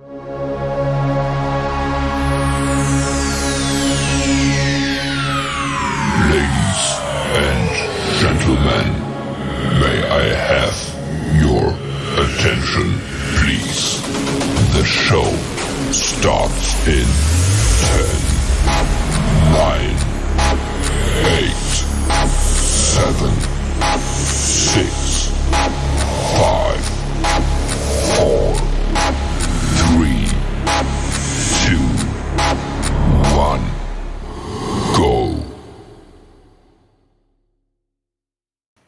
Ladies and gentlemen, may I have your attention, please? The show starts in 10, 9, 8, 7, 6, 5, 4, 3, 2, 1, go.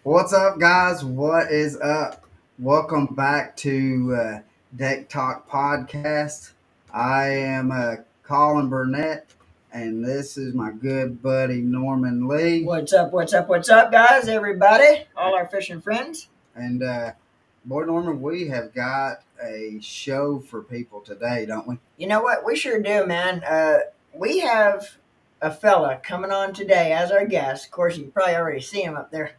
What's up, guys? What is up? Welcome back to Deck Talk Podcast. I am Colin Burnett, and this is my good buddy Norman Lee. What's up, guys, everybody, all our fishing friends. And boy, Norman, we have got a show for people today, don't we? You know what? We sure do, man. We have a fella coming on today as our guest. Of course, you can probably already see him up there.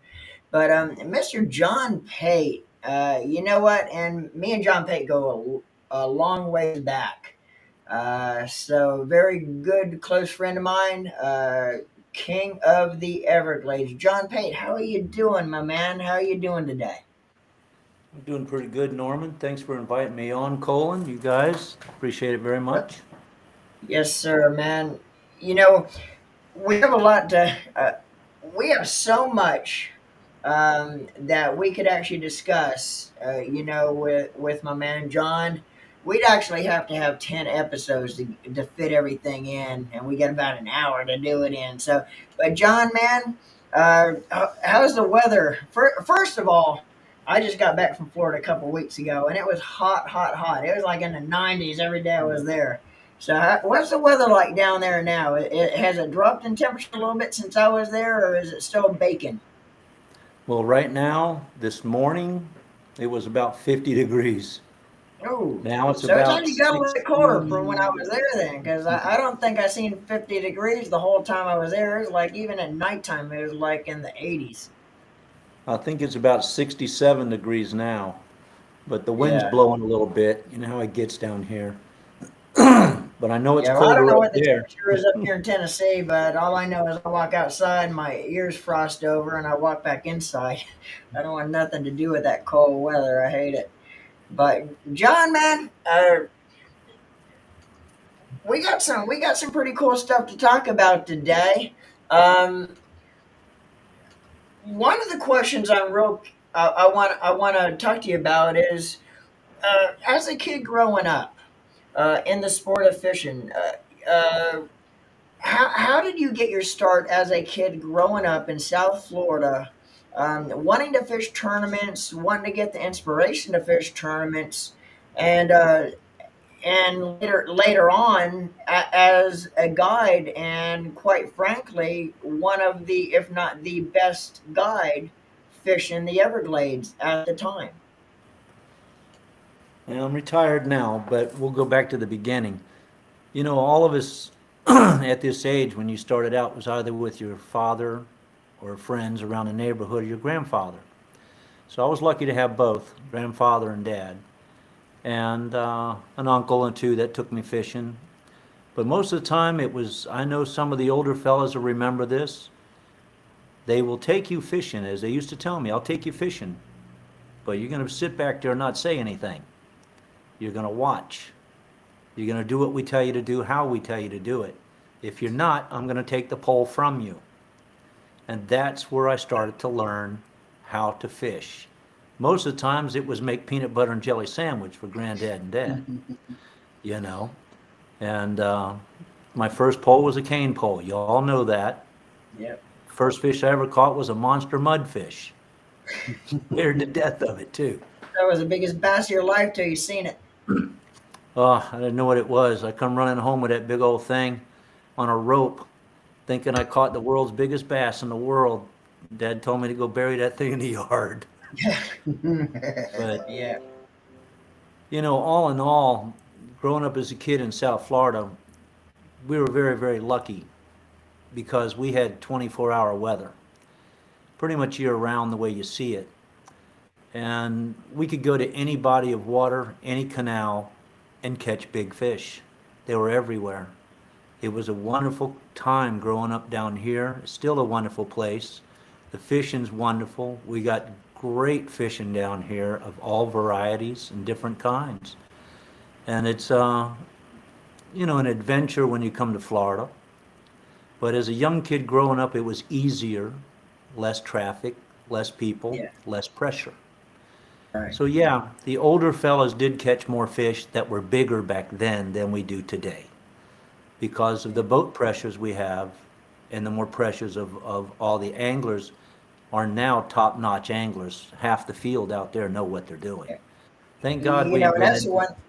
But Mr. John Pate, you know what? And me and John Pate go a long way back. So very good, close friend of mine, king of the Everglades. John Pate, how are you doing, my man? How are you doing today? I'm doing pretty good, Norman. Thanks for inviting me on, Colin. You guys, appreciate it very much. Yes, sir, man. You know, we have a lot to, we have so much that we could actually discuss, with my man John. We'd actually have to have 10 episodes to fit everything in, and we got about an hour to do it in. So, but John, man, how's the weather? First of all, I just got back from Florida a couple weeks ago, and it was hot, hot, hot. It was like in the 90s every day I was there. So what's the weather like down there now? Has it dropped in temperature a little bit since I was there, or is it still baking? Well, right now, this morning, it was about 50 degrees. Oh, Now it's so about it's only got a little 60. colder from when I was there then, because I don't think I seen 50 degrees the whole time I was there. It was like even at nighttime, it was like in the 80s. I think it's about 67 degrees now, but the wind's Yeah. blowing a little bit. You know how it gets down here. But I know it's Yeah, well, I don't colder know up what the there. temperature is up here in Tennessee, but all I know is I walk outside, my ears frost over, and I walk back inside. I don't want nothing to do with that cold weather. I hate it. But John, man, we got some pretty cool stuff to talk about today. One of the questions I want to talk to you about is as a kid growing up in the sport of fishing. How did you get your start as a kid growing up in South Florida, wanting to fish tournaments, wanting to get the inspiration to fish tournaments, and later on as a guide, and quite frankly, one of the, if not the best guide fishing the Everglades at the time? Well, I'm retired now, but we'll go back to the beginning. You know, all of us at this age, when you started out, was either with your father or friends around the neighborhood or your grandfather. So I was lucky to have both, grandfather and dad, and an uncle and two that took me fishing. But most of the time it was, I know some of the older fellas will remember this, they will take you fishing, as they used to tell me, I'll take you fishing, but you're going to sit back there and not say anything. You're going to watch. You're going to do what we tell you to do, how we tell you to do it. If you're not, I'm going to take the pole from you. And that's where I started to learn how to fish. Most of the times it was make peanut butter and jelly sandwich for granddad and dad, you know. And my first pole was a cane pole. You all know that. Yep. First fish I ever caught was a monster mudfish. Scared to death of it, too. That was the biggest bass of your life till you seen it. Oh, I didn't know what it was. I come running home with that big old thing on a rope, thinking I caught the world's biggest bass in the world. Dad told me to go bury that thing in the yard. But, Yeah. you know, all in all, growing up as a kid in South Florida, we were very, very lucky because we had 24-hour weather, pretty much year-round the way you see it. And we could go to any body of water, any canal, and catch big fish. They were everywhere. It was a wonderful time growing up down here. It's still a wonderful place. The fishing's wonderful. We got great fishing down here of all varieties and different kinds. And it's an adventure when you come to Florida. But as a young kid growing up, it was easier, less traffic, less people, Yeah. less pressure. Right. So yeah, the older fellas did catch more fish that were bigger back then than we do today because of the boat pressures we have and the more pressures of all the anglers are now top-notch anglers. Half the field out there know what they're doing. Yeah. Thank God You we know, and that's the invented one.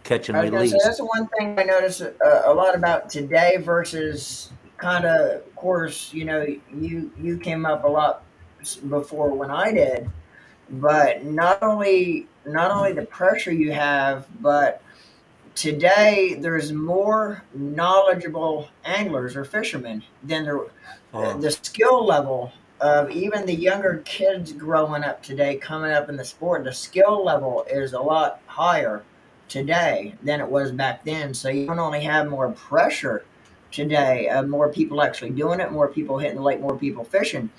catch and I was gonna say release. that's the one thing I notice a lot about today versus kind of course. You know, you came up a lot before when I did, but not only the pressure you have, but today there's more knowledgeable anglers or fishermen than there. Oh, The skill level of even the younger kids growing up today, coming up in the sport, the skill level is a lot higher today than it was back then. So you don't only have more pressure today, more people actually doing it, more people hitting the lake, more people fishing,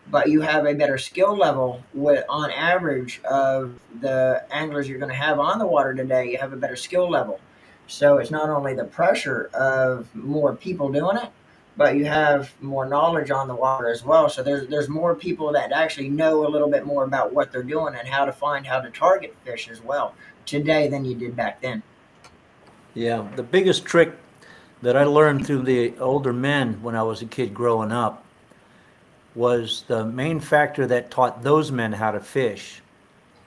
but you have a better skill level with on average of the anglers you're going to have on the water today. You have a better skill level. So it's not only the pressure of more people doing it, but you have more knowledge on the water as well. So there's more people that actually know a little bit more about what they're doing and how to target fish as well today than you did back then. yeah. The biggest trick that I learned through the older men when I was a kid growing up was the main factor that taught those men how to fish,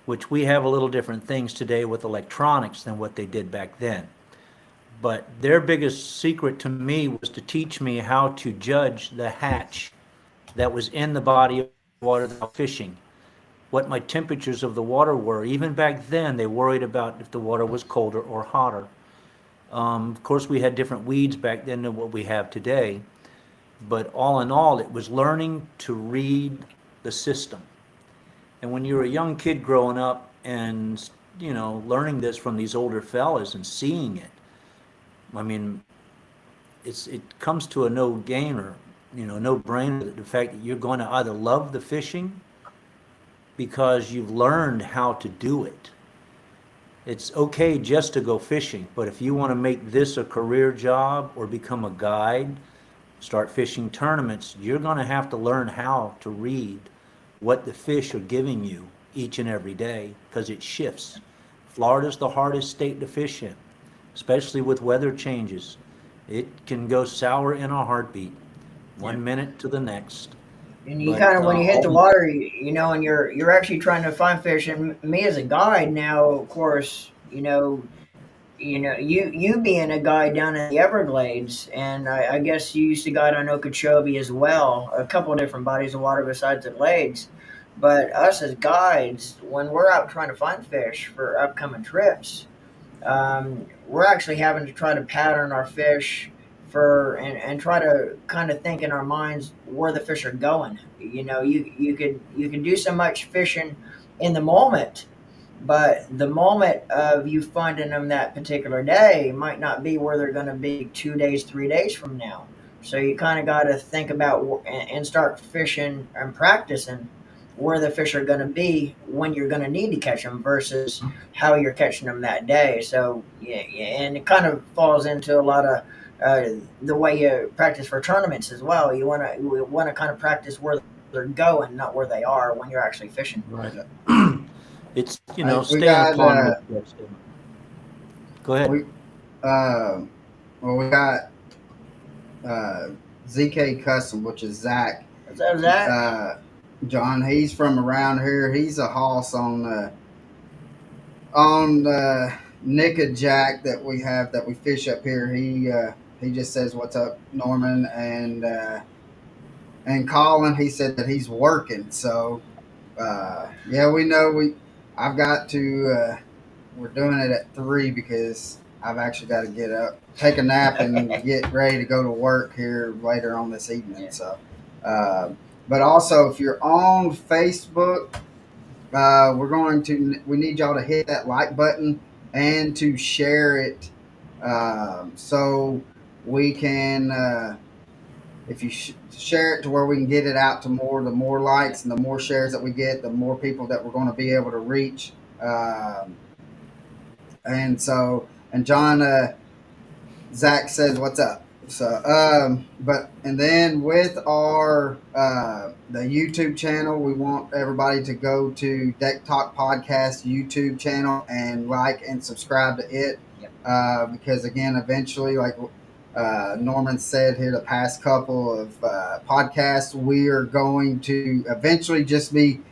which we have a little different things today with electronics than what they did back then. But their biggest secret to me was to teach me how to judge the hatch that was in the body of water that I was fishing, what my temperatures of the water were. Even back then, they worried about if the water was colder or hotter. Of course, we had different weeds back then than what we have today. But all in all, it was learning to read the system. And when you're a young kid growing up and, learning this from these older fellas and seeing it, I mean, it comes to a no gainer, no brainer. The fact that you're going to either love the fishing because you've learned how to do it. It's okay just to go fishing, but if you want to make this a career job or become a guide, start fishing tournaments, you're going to have to learn how to read what the fish are giving you each and every day because it shifts. Florida's the hardest state to fish in, especially with weather changes. It can go sour in a heartbeat, Yeah. 1 minute to the next. And you But kind of when you hit the water, and you're actually trying to find fish. And me as a guide now, of course, you being a guide down in the Everglades, and I guess you used to guide on Okeechobee as well, a couple of different bodies of water besides the Glades. But us as guides, when we're out trying to find fish for upcoming trips, we're actually having to try to pattern our fish and try to kind of think in our minds where the fish are going. You can do so much fishing in the moment, but the moment of you finding them that particular day might not be where they're going to be 2 days, 3 days from now. So you kind of got to think about and start fishing and practicing where the fish are going to be when you're going to need to catch them versus how you're catching them that day. So yeah, and it kind of falls into a lot of the way you practice for tournaments as well. You want to kind of practice where they're going, not where they are when you're actually fishing. right. It's, We staying got upon what you guys do. Go ahead. we well we got uh ZK Custom, which is Zach. Is that Zach? John, he's from around here. He's a hoss on Nick and Jack that we have that we fish up here. He just says what's up, Norman, and Colin. He said that he's working. So yeah, we know I've got to. We're doing it at 3 because I've actually got to get up, take a nap, and get ready to go to work here later on this evening. Yeah. So, but also if you're on Facebook, we need y'all to hit that like button and to share it, so we can, if you share it to where we can get it out to more, the more likes and the more shares that we get, the more people that we're going to be able to reach. And so, and John, Zach says, "What's up?" So, but and then with our the YouTube channel, we want everybody to go to Deck Talk Podcast YouTube channel and like and subscribe to it. Yep. Because again, eventually, like Norman said here, the past couple of podcasts, we are going to eventually just be.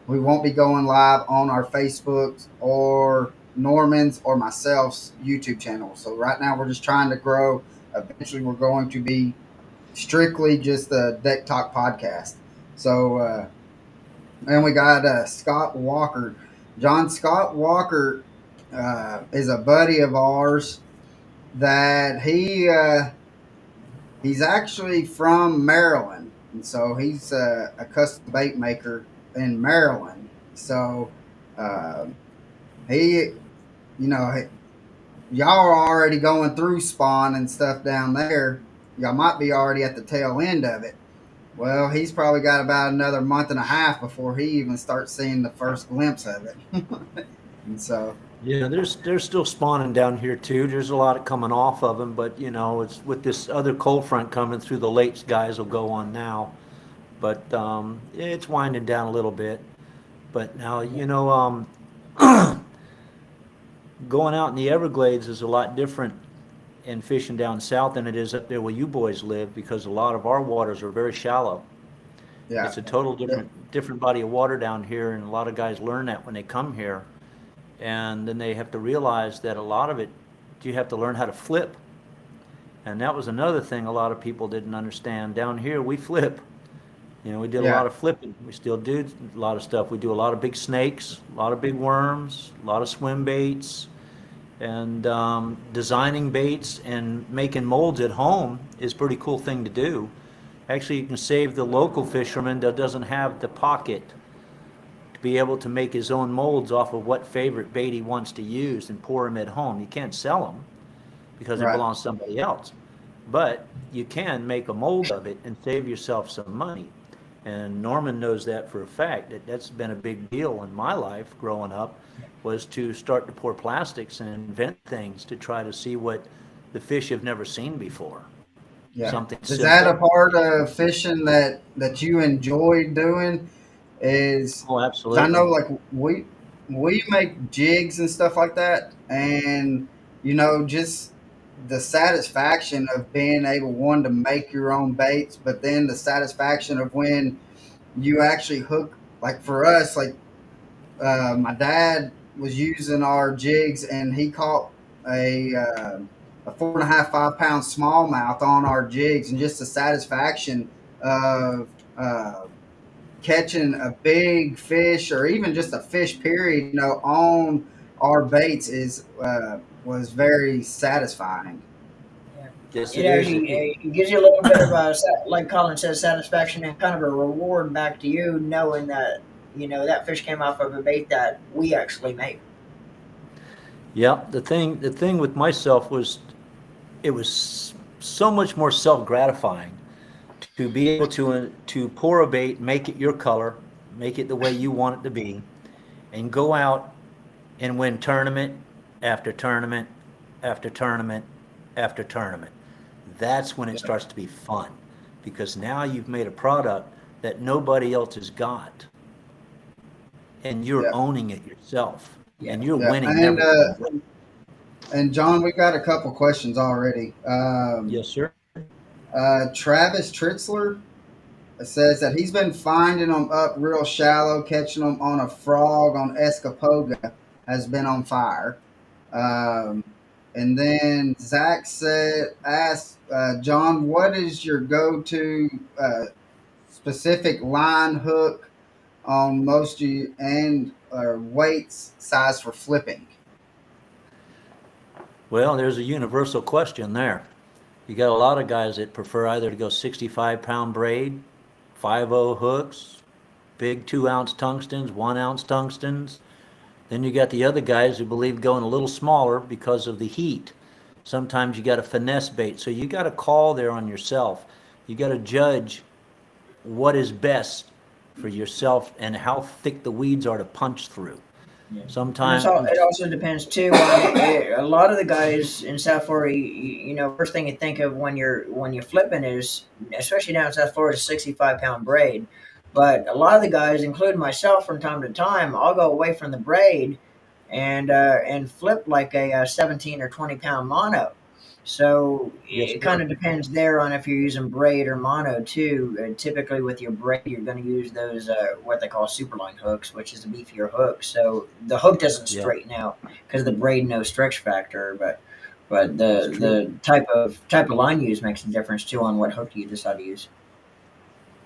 We won't be going live on our Facebooks or Norman's or myself's YouTube channel. So right now we're just trying to grow. Eventually we're going to be strictly just the Deck Talk podcast. So and we got Scott Walker. John Scott Walker is a buddy of ours that he's actually from Maryland, and so he's a custom bait maker in Maryland. So he, you know, y'all are already going through spawn and stuff down there. Y'all might be already at the tail end of it. Well, he's probably got about another month and a half before he even starts seeing the first glimpse of it. And so, Yeah, there's still spawning down here too. There's a lot coming off of them, but it's with this other cold front coming through. The late guys will go on now, but it's winding down a little bit. But now going out in the Everglades is a lot different in fishing down south than it is up there where you boys live, because a lot of our waters are very shallow. yeah, It's a total different body of water down here, and a lot of guys learn that when they come here, and then they have to realize that a lot of it you have to learn how to flip, and that was another thing a lot of people didn't understand. Down here we flip. We did a yeah, lot of flipping. We still do a lot of stuff. We do a lot of big snakes, a lot of big worms, a lot of swim baits, and designing baits and making molds at home is a pretty cool thing to do. Actually, you can save the local fisherman that doesn't have the pocket to be able to make his own molds off of what favorite bait he wants to use and pour them at home. You can't sell them because it right, belongs to somebody else, but you can make a mold of it and save yourself some money. And Norman knows that for a fact. That's been a big deal in my life growing up, was to start to pour plastics and invent things to try to see what the fish have never seen before. yeah. Something Is that a simple. part of fishing that you enjoy doing? Is Oh, 'cause I know absolutely. like we make jigs and stuff like that, and just the satisfaction of being able, one, to make your own baits, but then the satisfaction of when you actually hook, like for us, like my dad was using our jigs and he caught a 4.5 5 pound smallmouth on our jigs, and just the satisfaction of catching a big fish, or even just a fish period, on our baits is was very satisfying. Yeah. Yes, It it is. actually it gives you a little bit of like Colin says, satisfaction and kind of a reward back to you, knowing that that fish came off of a bait that we actually made. Yeah, the thing with myself was it was so much more self-gratifying to be able to pour a bait, make it your color, make it the way you want it to be, and go out and win tournament after tournament after tournament after tournament. That's when it Yeah, starts to be fun, because now you've made a product that nobody else has got, and you're yeah, owning it yourself, Yeah. and you're yeah. winning every time. And John, we've got a couple questions already. Yes, sir. Travis Tritzler says that he's been finding them up real shallow, catching them on a frog on Escapoga has been on fire. Um, and then Zach asked John, what is your go-to specific line hook on most of you, and weights size for flipping? Well, there's a universal question there. You got a lot of guys that prefer either to go 65-pound braid, 5.0 hooks, big 2-ounce tungstens, 1-ounce tungstens. Then you got the other guys who believe going a little smaller because of the heat. Sometimes you got to finesse bait. So you got to call there on yourself. You got to judge what is best for yourself and how thick the weeds are to punch through. Yeah. And it Sometimes, also depends too on a lot of the guys in South Florida. First thing you think of when you're flipping is, especially down in South Florida, 65 pound braid. But a lot of the guys, including myself, from time to time, I'll go away from the braid and flip like a 17 or 20 pound mono. So yes, it kind sir. of depends there on if you're using braid or mono too. Typically, with your braid, you're going to use those what they call superline hooks, which is a beefier hook. So the hook doesn't Yeah, straighten out because the braid no stretch factor, but it's true. the type of line use makes a difference too on what hook you decide to use.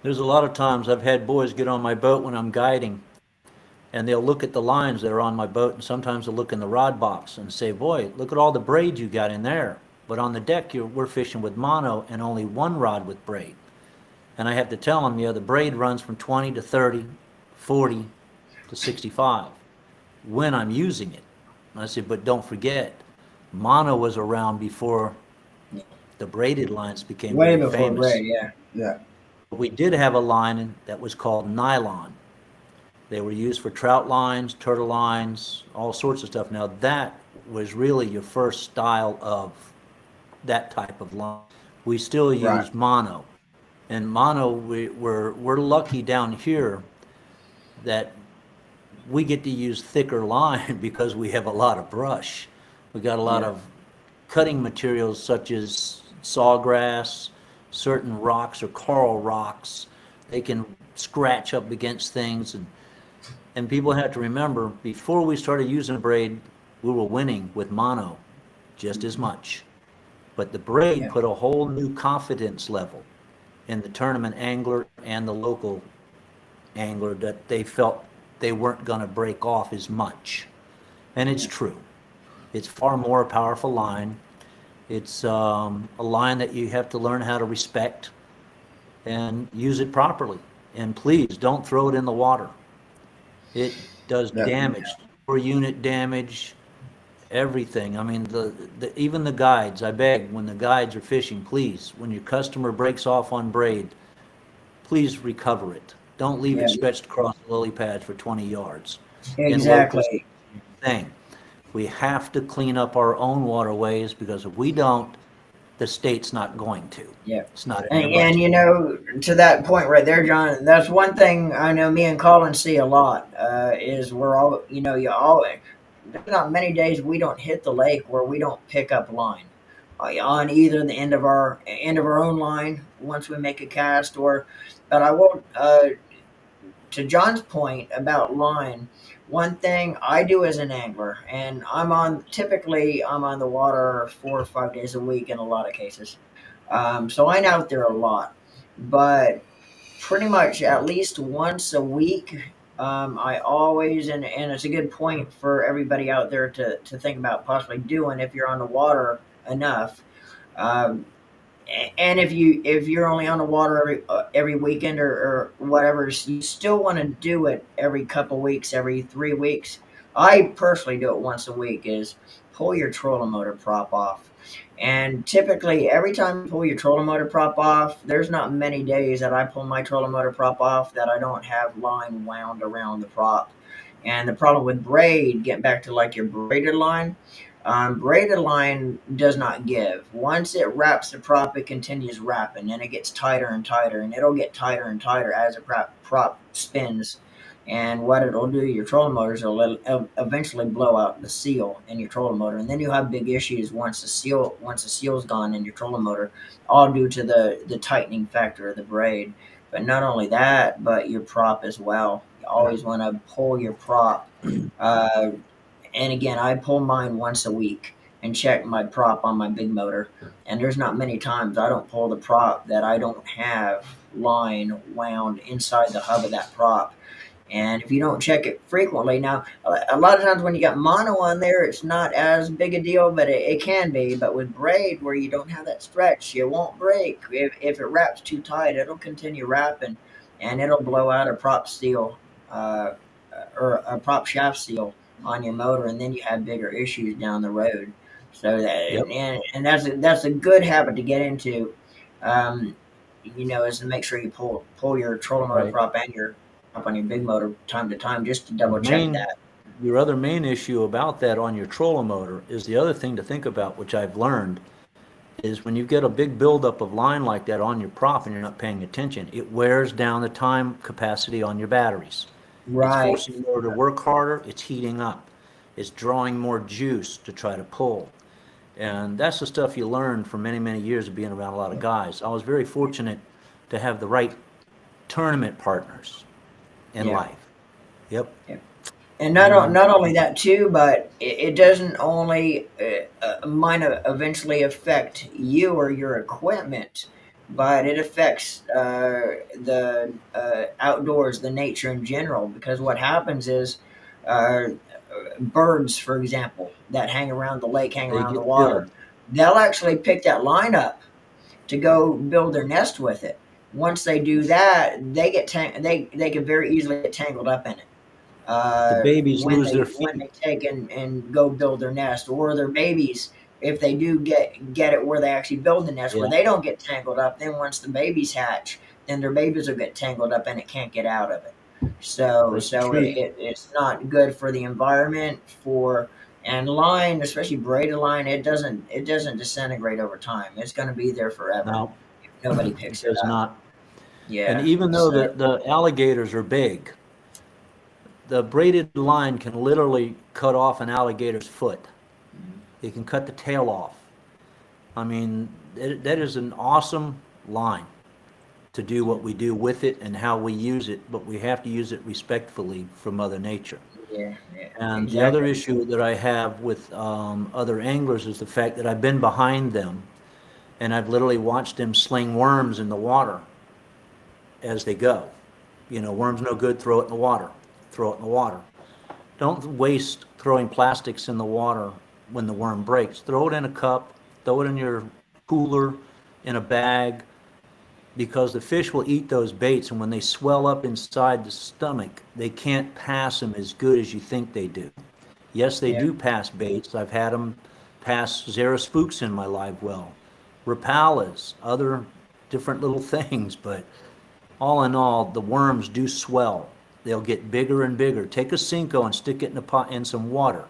There's a lot of times I've had boys get on my boat when I'm guiding, and they'll look at the lines that are on my boat, and sometimes they'll look in the rod box and say, "Boy, look at all the braid you got in there." But on the deck, we're fishing with mono and only one rod with braid. And I have to tell them, the braid runs from 20 to 30, 40 to 65 when I'm using it. And I said, but don't forget, mono was around before Yeah. the braided lines became Way very before famous. braid, yeah. Yeah. We did have a line that was called nylon. They were used for trout lines, turtle lines, all sorts of stuff. Now that was really your first style of that type of line. We still Right. use mono. And mono, we're lucky down here that we get to use thicker line because we have a lot of brush. We got a lot Yeah. of cutting materials such as sawgrass, certain rocks or coral rocks. They can scratch up against things, and people have to remember, before we started using braid, we were winning with mono just as much. But the braid Yeah. put a whole new confidence level in the tournament angler and the local angler that they felt they weren't going to break off as much. And it's Yeah. true. It's far more a powerful line. It's a line that you have to learn how to respect and use it properly. And please don't throw it in the water. It does Yeah. damage, or unit damage, everything. I mean, even the guides, I beg, when the guides are fishing, please, when your customer breaks off on braid, please recover it. Don't leave Yeah. it stretched across the lily pads for 20 yards. In local Exactly. thing, we have to clean up our own waterways, because if we don't, the state's not going to. Yeah. It's not in their And budget. to that point right there, John, that's one thing I know me and Colin see a lot, is we're all, you all, there's not many days we don't hit the lake where we don't pick up line on either the end of our own line once we make a cast, or, but I will, to John's point about line, one thing I do as an angler, and typically I'm on the water 4 or 5 days a week in a lot of cases. So I'm out there a lot, but pretty much at least once a week, I always, and it's a good point for everybody out there to think about possibly doing if you're on the water enough. Um, and if you're only on the water every weekend or whatever, you still want to do it every couple weeks, every 3 weeks. I personally do it once a week. Is pull your trolling motor prop off, and typically every time you pull your trolling motor prop off, there's not many days that I pull my trolling motor prop off that I don't have line wound around the prop. And the problem with braid, getting back to like your braided line, braided line does not give. Once it wraps the prop, it continues wrapping, and it gets tighter and tighter, and it'll get tighter and tighter as the prop spins. And what it'll do, your trolling motors will eventually blow out the seal in your trolling motor, and then you'll have big issues once the seal's gone in your trolling motor, all due to the tightening factor of the braid. But not only that, but your prop as well. You Yeah. always want to pull your prop. Uh, and again, I pull mine once a week and check my prop on my big motor. And there's not many times I don't pull the prop that I don't have line wound inside the hub of that prop. And if you don't check it frequently, now a lot of times when you got mono on there, it's not as big a deal, but it can be. But with braid, where you don't have that stretch, it won't break. If it wraps too tight, it'll continue wrapping, and it'll blow out a prop seal, or a prop shaft seal on your motor, and then you have bigger issues down the road. So that Yep. and that's a good habit to get into. Um, is to make sure you pull your trolling motor Right. prop and your prop on your big motor time to time just to The double check main, that. your other main issue about that on your trolling motor is the other thing to think about, which I've learned, is when you get a big buildup of line like that on your prop and you're not paying attention, it wears down the time capacity on your batteries. It's Right. forcing the motor to work harder, it's heating up, it's drawing more juice to try to pull. And that's the stuff you learn from many, many years of being around a lot of guys. I was very fortunate to have the right tournament partners in Yeah. life. Yep. Yeah. And And not only that too, but it doesn't only might eventually affect you or your equipment, but it affects the outdoors, the nature in general. Because what happens is, uh, birds, for example, that hang around the lake, hang they around the get water, killed. they'll actually pick that line up to go build their nest with it. Once they do that, they can very easily get tangled up in it The babies lose their when feet. they take and go build their nest, or their babies, if they do get it where they actually build the nest where Yeah, they don't get tangled up, then once the babies hatch, then their babies will get tangled up and it can't get out of it. that's the So truth. it's not good for the environment for and line, especially braided line, it doesn't disintegrate over time. It's going to be there forever No, if nobody it picks it does up. not. And Yeah. even though So the alligators are big, the braided line can literally cut off an alligator's foot. It can cut the tail off. I mean, that is an awesome line to do what we do with it and how we use it, but we have to use it respectfully from Mother Nature. yeah, yeah, And the other exactly. issue that I have with other anglers is the fact that I've been behind them and I've literally watched them sling worms in the water as they go. You know, worms no good, throw it in the water. Throw it in the water. Don't waste throwing plastics in the water when the worm breaks. Throw it in a cup, throw it in your cooler, in a bag, because the fish will eat those baits, and when they swell up inside the stomach, they can't pass them as good as you think they do. Yes, they Yeah. do pass baits. I've had them pass Zara spooks in my live well, Rapalas, other different little things, but all in all, the worms do swell. They'll get bigger and bigger. Take a Cinco and stick it in a pot in some water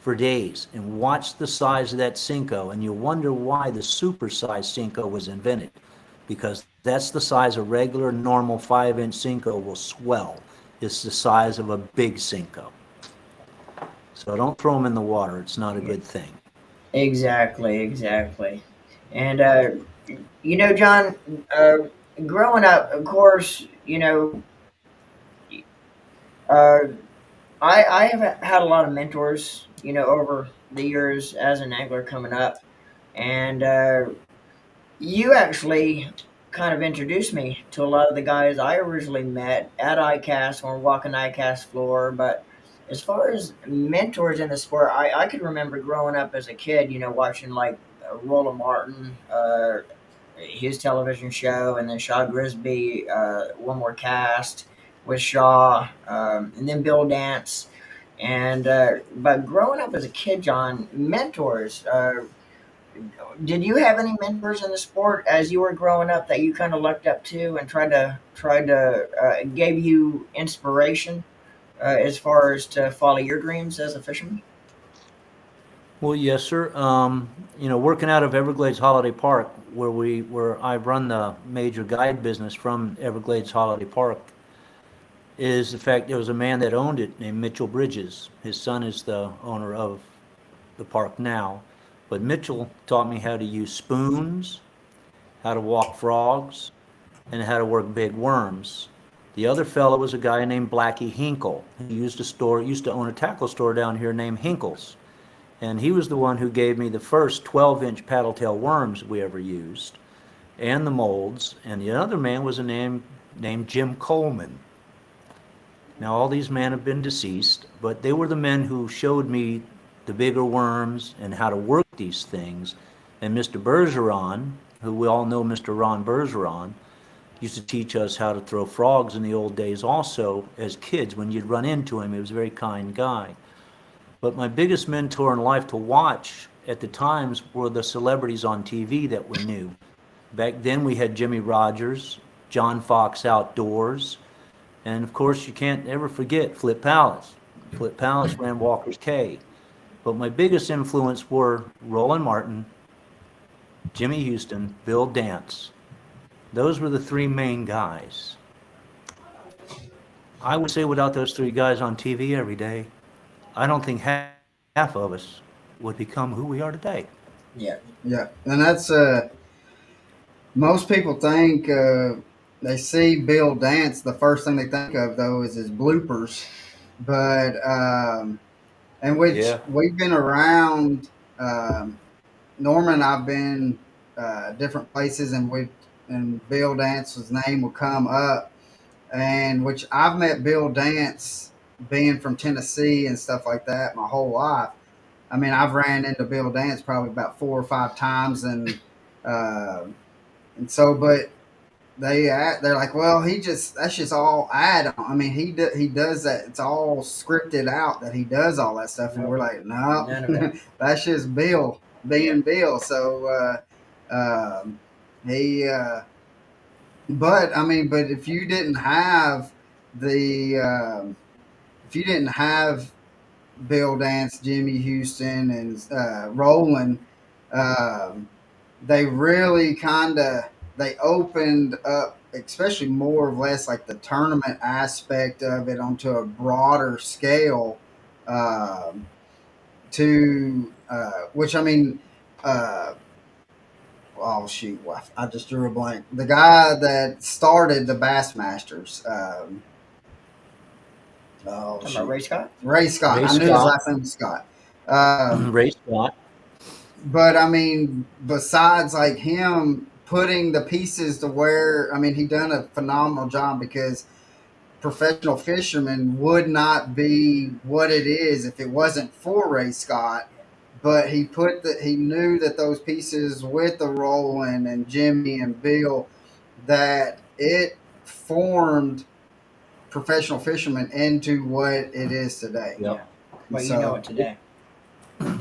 for days and watch the size of that Cinco, and you'll wonder why the supersized Cinco was invented. Because that's the size a regular, normal 5-inch Cinco will swell. It's the size of a big Cinco. So don't throw them in the water. It's not a Yeah. good thing. Exactly, exactly. And John, uh, growing up, of course, uh, I have had a lot of mentors, over the years as an angler coming up, and you actually kind of introduced me to a lot of the guys I originally met at ICAST when we're walking the ICAST floor. But as far as mentors in the sport, I could remember growing up as a kid, watching like Roland Martin, his television show, and then Shaw Grisby, One More Cast with Shaw, and then Bill Dance. And but growing up as a kid, John, mentors. Did you have any mentors in the sport as you were growing up that you kind of looked up to and tried to gave you inspiration as far as to follow your dreams as a fisherman? Well, yes, sir. Working out of Everglades Holiday Park, where I run the major guide business from Everglades Holiday Park, is the fact there was a man that owned it named Mitchell Bridges. His son is the owner of the park now, but Mitchell taught me how to use spoons, how to walk frogs, and how to work big worms. The other fellow was a guy named Blackie Hinkle. He used to own a tackle store down here named Hinkle's. And he was the one who gave me the first 12-inch paddle tail worms we ever used, and the molds. And the other man was a name named Jim Coleman. Now, all these men have been deceased, but they were the men who showed me the bigger worms and how to work these things. And Mr. Bergeron, who we all know, Mr. Ron Bergeron, used to teach us how to throw frogs in the old days also as kids. When you'd run into him, he was a very kind guy. But my biggest mentor in life to watch at the times were the celebrities on TV that we knew. Back then we had Jimmy Rogers, John Fox Outdoors, and of course you can't ever forget Flip Palace. Flip Palace ran Walker's Cay. But my biggest influence were Roland Martin, Jimmy Houston, Bill Dance. Those were the three main guys. I would say without those three guys on TV every day, I don't think half of us would become who we are today. Yeah. Yeah, and that's most people think they see Bill Dance. The first thing they think of though is his bloopers, but and which Yeah. we've been around. Norman and I've been different places, and Bill Dance's name will come up, and which I've met Bill Dance being from Tennessee and stuff like that my whole life. I mean, I've ran into Bill Dance probably about 4 or 5 times, uh, and so, but they're like, well, that's just all add on. I mean, he does that. It's all scripted out that he does all that stuff, and we're like, no, None of it. that's just Bill being Bill. So he, but I mean, but the if you didn't have Bill Dance, Jimmy Houston, and Roland, um, they really kind of they opened up, especially more or less like the tournament aspect of it onto a broader scale. Um, to which I mean, uh, oh shoot, I just drew a blank. The guy that started the Bassmasters. Oh Talking about shoot, Ray Scott? Ray Scott. Ray I knew his Scott, last name was Scott. Um, Ray Scott. but I mean, besides like him putting the pieces to where, I mean, he done a phenomenal job because professional fishermen would not be what it is if it wasn't for Ray Scott. But he knew that those pieces with the Roland and Jimmy and Bill, that it formed professional fishermen into what it is today. Yep. Yeah. Well, you So- know it today.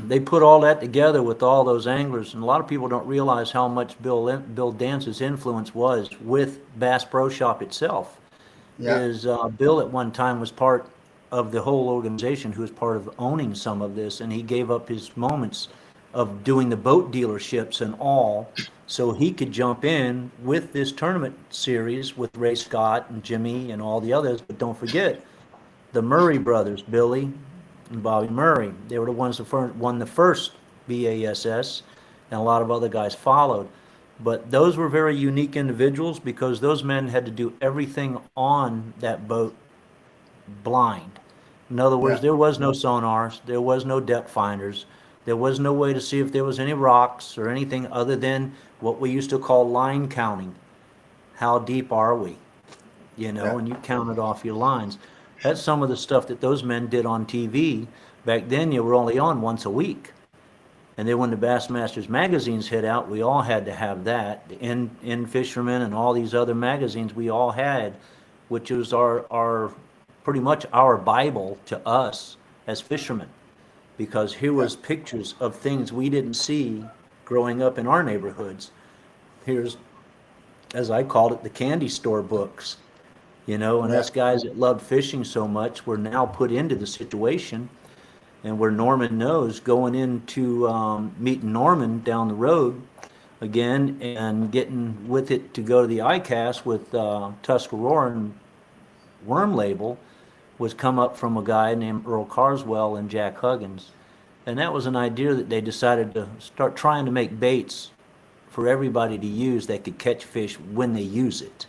They put all that together with all those anglers, and a lot of people don't realize how much Bill Dance's influence was with Bass Pro Shop itself. Yeah, Is Bill at one time was part of the whole organization, who was part of owning some of this, and he gave up his moments of doing the boat dealerships and all, so he could jump in with this tournament series with Ray Scott and Jimmy and all the others. But don't forget the Murray brothers, Billy and Bobby Murray. They were the ones that won the first BASS, and a lot of other guys followed. But those were very unique individuals because those men had to do everything on that boat blind. In other words, yeah, there was no sonars, there was no depth finders, there was no way to see if there was any rocks or anything other than what we used to call line counting. How deep are we? yeah, And you counted off your lines. That's some of the stuff that those men did on TV. Back then, you were only on once a week. And then when the Bassmasters magazines hit out, we all had to have that. The In Fisherman and all these other magazines we all had, which was our pretty much our Bible to us as fishermen. Because here yeah, was pictures of things we didn't see growing up in our neighborhoods. Here's, as I called it, the candy store books. And yeah, us guys that loved fishing so much were now put into the situation, and where Norman knows, going into meeting Norman down the road again and getting with it to go to the ICAST with Tuscarora and Worm Label was come up from a guy named Earl Carswell and Jack Huggins. And that was an idea that they decided to start trying to make baits for everybody to use that could catch fish when they use it.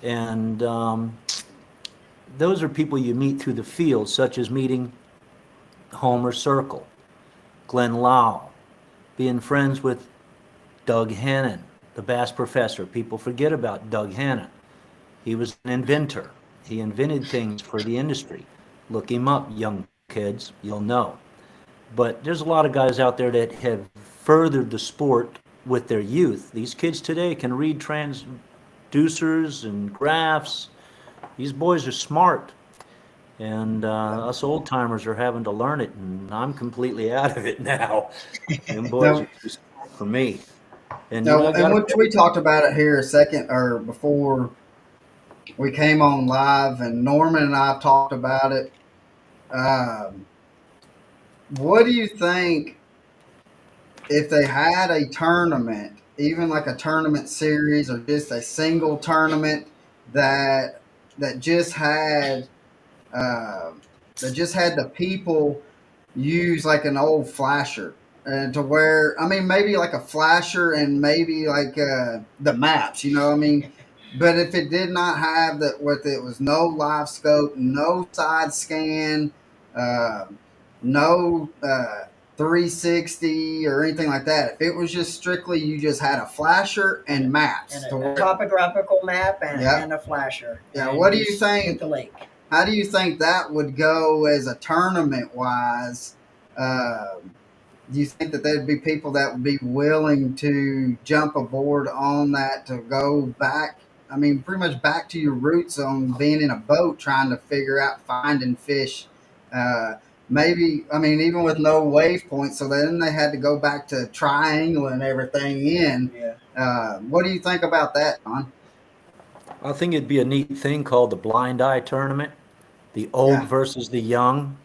And those are people you meet through the field, such as meeting Homer Circle, Glenn Lau, being friends with Doug Hannon, the bass professor. People forget about Doug Hannon. He was an inventor. He invented things for the industry. Look him up, young kids, you'll know. But there's a lot of guys out there that have furthered the sport with their youth. These kids today can read transducers and graphs. These boys are smart. And us old timers are having to learn it, and I'm completely out of it now. Them boys are Now, too small for me. And now, I and got which we talked about it here a second or before we came on live, and Norman and I have talked about it. Um, what do you think if they had a tournament, even like a tournament series or just a single tournament that that just had uh, that just had the people use like an old flasher and to where I mean maybe like a flasher and maybe like the maps, you know, I mean, but if it did not have that with it was no live scope, no side scan, uh, no 360 or anything like that. If it was just strictly you just had a flasher and and maps to a where, topographical map yeah, and a flasher, yeah. and What do you you hit think? the lake. How do you think that would go as a tournament wise? Do you think that there'd be people that would be willing to jump aboard on that to go back? I mean, pretty much back to your roots on being in a boat, trying to figure out finding fish. Uh, maybe, I mean, even with no wave points, so then they had to go back to triangling everything in. Yeah. What do you think about that, Don? I think it'd be a neat thing called the Blind Eye Tournament, the old Yeah, versus the young.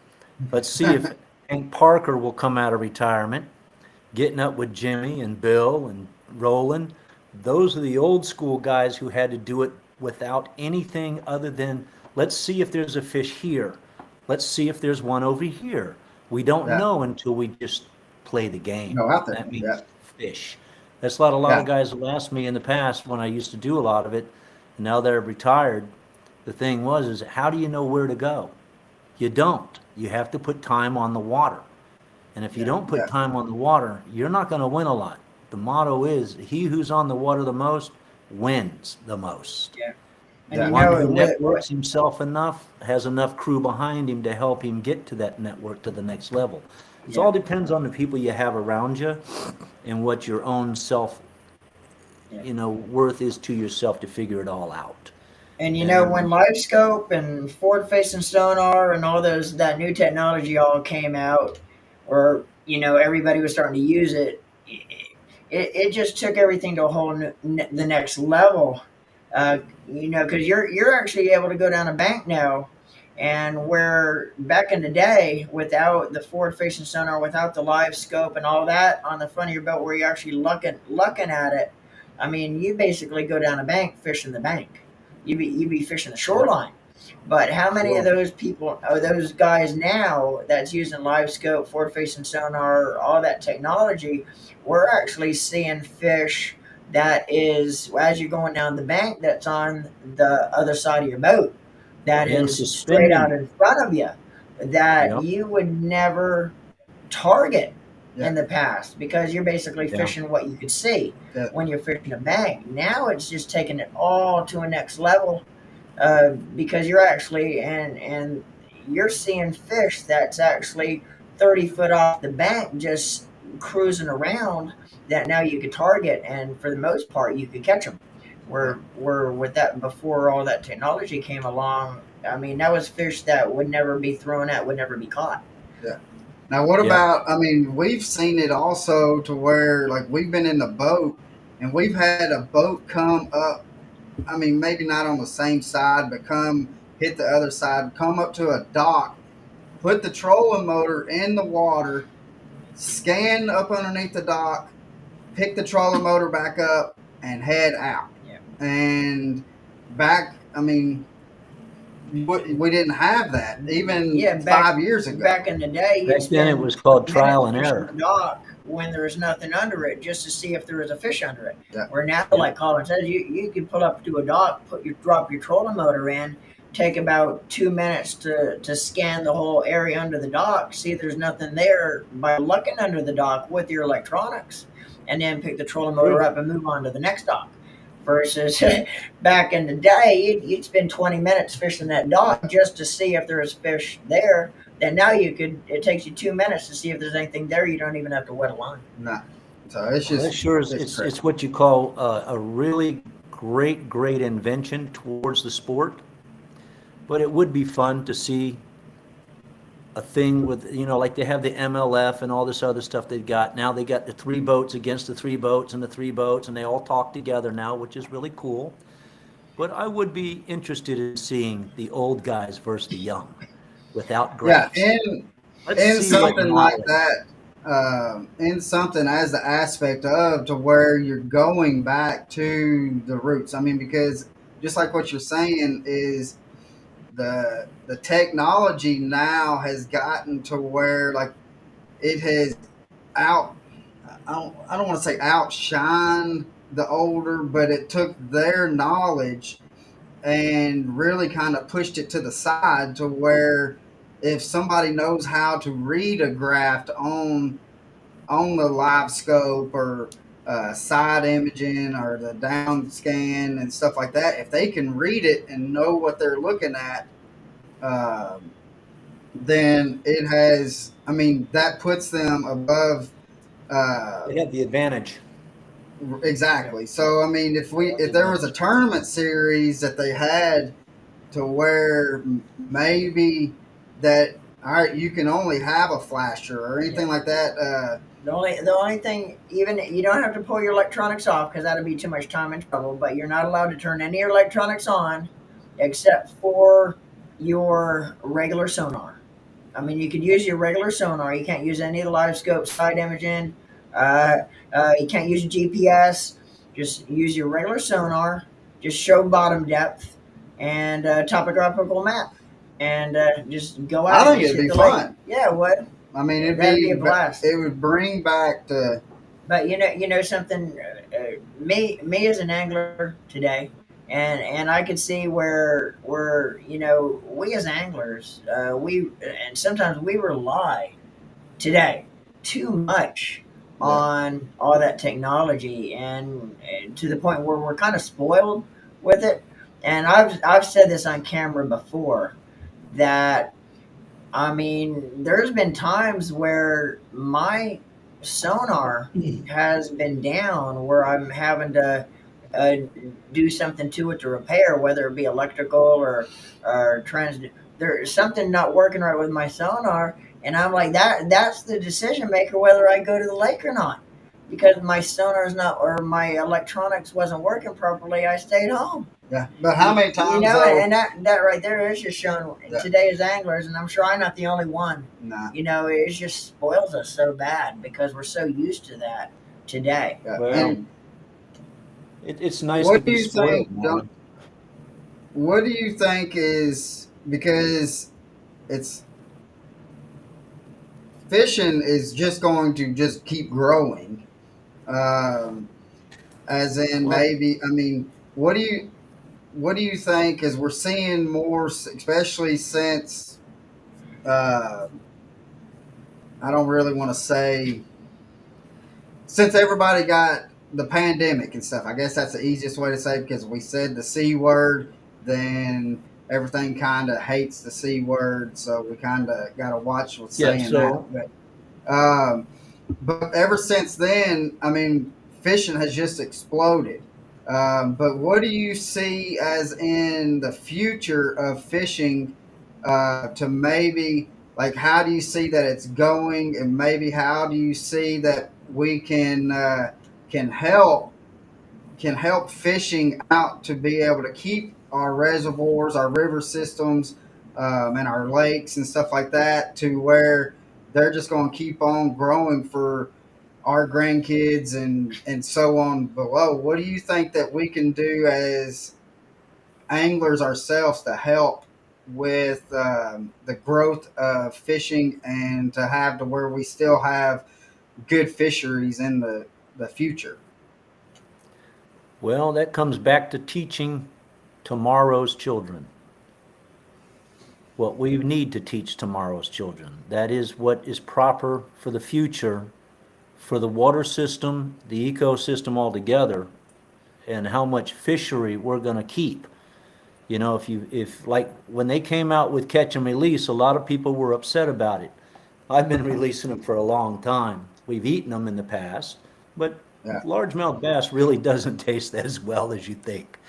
Let's see if Hank Parker will come out of retirement, getting up with Jimmy and Bill and Roland. Those are the old school guys who had to do it without anything other than let's see if there's a fish here. Let's see if there's one over here. We don't yeah. know until we just play the game. Go out there. That means Yeah, fish. That's what a lot of yeah, guys have asked me in the past when I used to do a lot of it. Now they're retired. The thing is how do you know where to go? You don't. You have to put time on the water. And if you Yeah. don't put yeah, time on the water, you're not going to win a lot. The motto is he who's on the water the most wins the most. Yeah. And yeah, you One know, who networks himself enough has enough crew behind him to help him get to that network to the next level. It yeah, all depends on the people you have around you and what your own self, yeah. worth is to yourself to figure it all out. And you know, when And live scope and forward facing sonar and all those that new technology all came out, or everybody was starting to use it, it just took everything to a whole the next level. Because you're actually able to go down a bank now, and where back in the day, without the forward facing sonar, without the live scope and all that on the front of your boat, where you're actually looking at it, I mean, you basically go down a bank, fishing the bank. You be fishing the yep, shoreline. But how many of sure. those people, or those guys now that's using live scope, forward facing sonar, all that technology, we're actually seeing fish that is, as you're going down the bank, that's on the other side of your boat, that And is straight out suspending. in front of you, that Yep. you would never target yeah, in the past because you're basically Yeah. fishing what you could see yeah, when you're fishing a bank. Now it's just taking it all to a next level, because you're actually and you're seeing fish that's actually 30 foot off the bank just cruising around, that now you could target, and for the most part you could catch them. yeah, Where with that, before all that technology came along, I mean, that was fish that would never be thrown at, would never be caught. yeah. Now, what Yep. about? I mean, we've seen it also to where, like, we've been in the boat and we've had a boat come up. I mean, maybe not on the same side, but come hit the other side, come up to a dock, put the trolling motor in the water, scan up underneath the dock, pick the trolling motor back up, and head out. Yeah. And back, I mean, we didn't have that even Yeah, back 5 years ago. back in the day, you'd Back then it spend was called 20 minutes trial and fishing error. the dock when there was nothing under it, just to see if there was a fish under it. Yeah, Where now, Yep. like Colin says, you can pull up to a dock, drop your trolling motor in, take about 2 minutes to scan the whole area under the dock, see if there's nothing there by looking under the dock with your electronics, and then pick the trolling motor True. up and move on to the next dock. Versus back in the day, you'd spend 20 minutes fishing that dock just to see if there was fish there. Then now it takes you 2 minutes to see if there's anything there. You don't even have to wet a line. no. So it's Well, that just, sure is. it's crazy. It's what you call a really great invention towards the sport. But it would be fun to see a thing with, like they have the MLF and all this other stuff they've got. Now they got the three boats against the three boats and the three boats, and they all talk together now, which is really cool. But I would be interested in seeing the old guys versus the young without Yeah, graphs. Let's in see what something like knowledge. that, in something as the aspect of to where you're going back to the roots. I mean, because just like what you're saying is the technology now has gotten to where like it has out. I don't want to say outshine the older, but it took their knowledge and really kind of pushed it to the side to where if somebody knows how to read a graph on the live scope or side imaging or the down scan and stuff like that, if they can read it and know what they're looking at, um, then it has. I mean, that puts them above. Uh, They have the advantage. Yeah, exactly. So I mean, They have the if there was a advantage. tournament series that they had to where maybe that all right, you can only have a flasher or yeah. anything like that. The only thing, even you don't have to pull your electronics off because that'd be too much time and trouble. But you're not allowed to turn any electronics on except for your regular sonar. I mean, you could use your regular sonar. You can't use any of the live scope, side imaging. Uh, you can't use your GPS. Just use your regular sonar. Just show bottom depth and topographical map, and just go I out and think just it'd hit be the lake. fun. Yeah, it would. I mean, That'd be a blast. it would bring back to But you know something. Me as an angler today, and I could see where we as anglers, we and sometimes we rely today too much yeah. on all that technology, and to the point where we're kind of spoiled with it. And I've said this on camera before that I mean, there's been times where my sonar has been down where I'm having to uh, do something to it to repair, whether it be electrical or trans. There's something not working right with my sonar, and I'm like that. That's the decision maker whether I go to the lake or not, because my sonar's not or my electronics wasn't working properly. I stayed home. Yeah. But how You, many you times know, and though? that right there is just showing Yeah. today's anglers, and I'm sure I'm not the only one. Nah. It just spoils us so bad because we're so used to that today. Yeah. Well, And it's nice to what do be you think? spoiled, man. What do you think is because it's fishing is just going to just keep growing. Um, as in Well, maybe I mean, what do you think? As we're seeing more, especially since uh, I don't really want to say since everybody got the pandemic and stuff. I guess that's the easiest way to say it because if we said the c word, then everything kind of hates the c word. So we kind of got to watch what's yeah, saying that. so Um, but ever since then, I mean, fishing has just exploded. But what do you see as in the future of fishing to maybe like how do you see that it's going, and maybe how do you see that we can help can help fishing out to be able to keep our reservoirs, our river systems, and our lakes and stuff like that to where they're just going to keep on growing for our grandkids and so on below. What do you think that we can do as anglers ourselves to help with the growth of fishing and to have to where we still have good fisheries in the future? well, that comes back to teaching tomorrow's children what we need to teach tomorrow's children. That is what is proper for the future, for the water system, the ecosystem altogether, and how much fishery we're going to keep. If like when they came out with catch and release, a lot of people were upset about it. I've been releasing them for a long time. We've eaten them in the past, but Yeah. largemouth bass really doesn't taste as well as you think.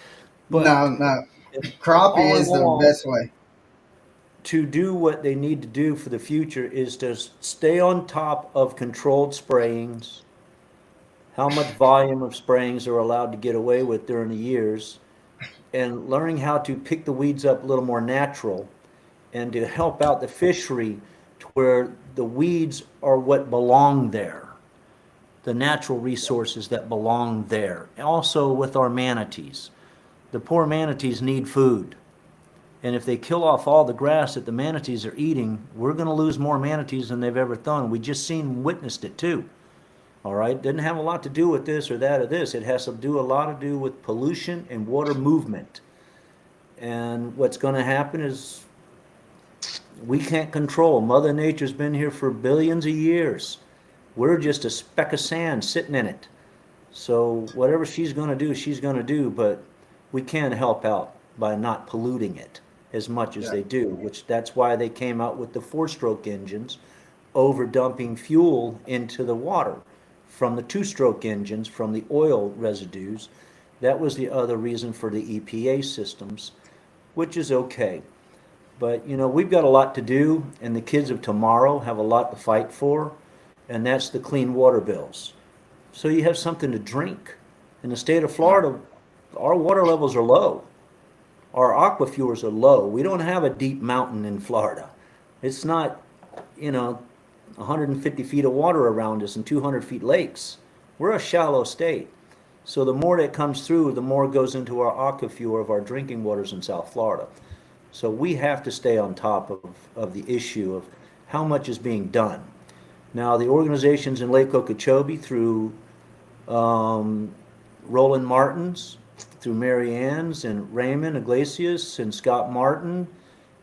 No, But no. all Crappie in is the all, best way. to do what they need to do for the future is to stay on top of controlled sprayings, how much volume of sprayings are allowed to get away with during the years, and learning how to pick the weeds up a little more natural and to help out the fishery to where the weeds are what belong there, the natural resources that belong there. Also with our manatees. The poor manatees need food. And if they kill off all the grass that the manatees are eating, we're going to lose more manatees than they've ever done. We just witnessed it too. All right, doesn't have a lot to do with this or that or this. It has to do a lot to do with pollution and water movement. And what's going to happen is we can't control. Mother Nature's been here for billions of years. We're just a speck of sand sitting in it. So whatever she's going to do, she's going to do, but we can help out by not polluting it as much as they do, which that's why they came out with the four-stroke engines over dumping fuel into the water from the two-stroke engines, from the oil residues. That was the other reason for the EPA systems, which is okay. But, you know, we've got a lot to do, and the kids of tomorrow have a lot to fight for, and that's the clean water bills. So you have something to drink. In the state of Florida, our water levels are low. Our aquifers are low. We don't have a deep mountain in Florida. It's not, 150 feet of water around us and 200 feet lakes. We're a shallow state. So the more that comes through, the more goes into our aquifer of our drinking waters in South Florida. So we have to stay on top of the issue of how much is being done. Now, the organizations in Lake Okeechobee through Roland Martins, through Mary Ann's and Raymond Iglesias and Scott Martin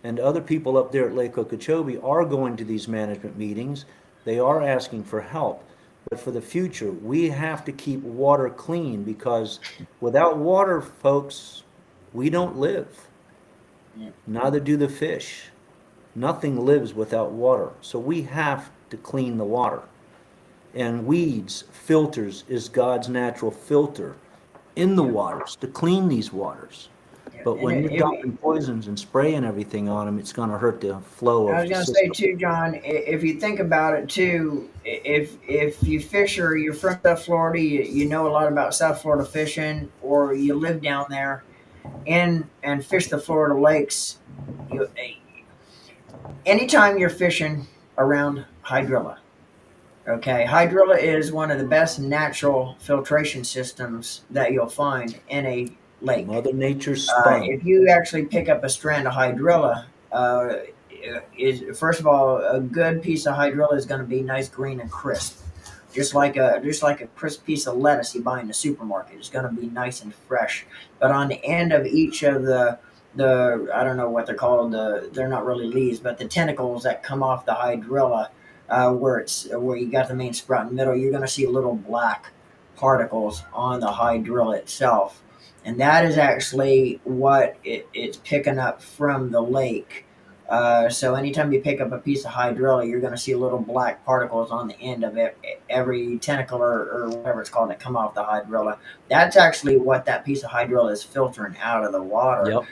and other people up there at Lake Okeechobee are going to these management meetings. They are asking for help. But for the future, we have to keep water clean, because without water, folks, we don't live. Neither do the fish. Nothing lives without water. So we have to clean the water. And weeds, filters, is God's natural filter in the waters to clean these waters. But when you're dumping poisons and spraying everything on them, it's going to hurt the flow of I was the going to system. say too, John. If you think about it too, if you fish or you're from South Florida, you know a lot about South Florida fishing, or you live down there and fish the Florida lakes. Anytime you're fishing around hydrilla, okay, hydrilla is one of the best natural filtration systems that you'll find in a lake. Mother Nature's sponge. If you actually pick up a strand of hydrilla, is first of all, a good piece of hydrilla is going to be nice, green, and crisp, just like a crisp piece of lettuce you buy in the supermarket. It's going to be nice and fresh. But on the end of each of the I don't know what they're called, they're not really leaves, but the tentacles that come off the hydrilla, where you got the main sprout in the middle, you're going to see little black particles on the hydrilla itself. And that is actually what it's picking up from the lake. So anytime you pick up a piece of hydrilla, you're going to see little black particles on the end of it, every tentacle or whatever it's called that come off the hydrilla. That's actually what that piece of hydrilla is filtering out of the water. Yep.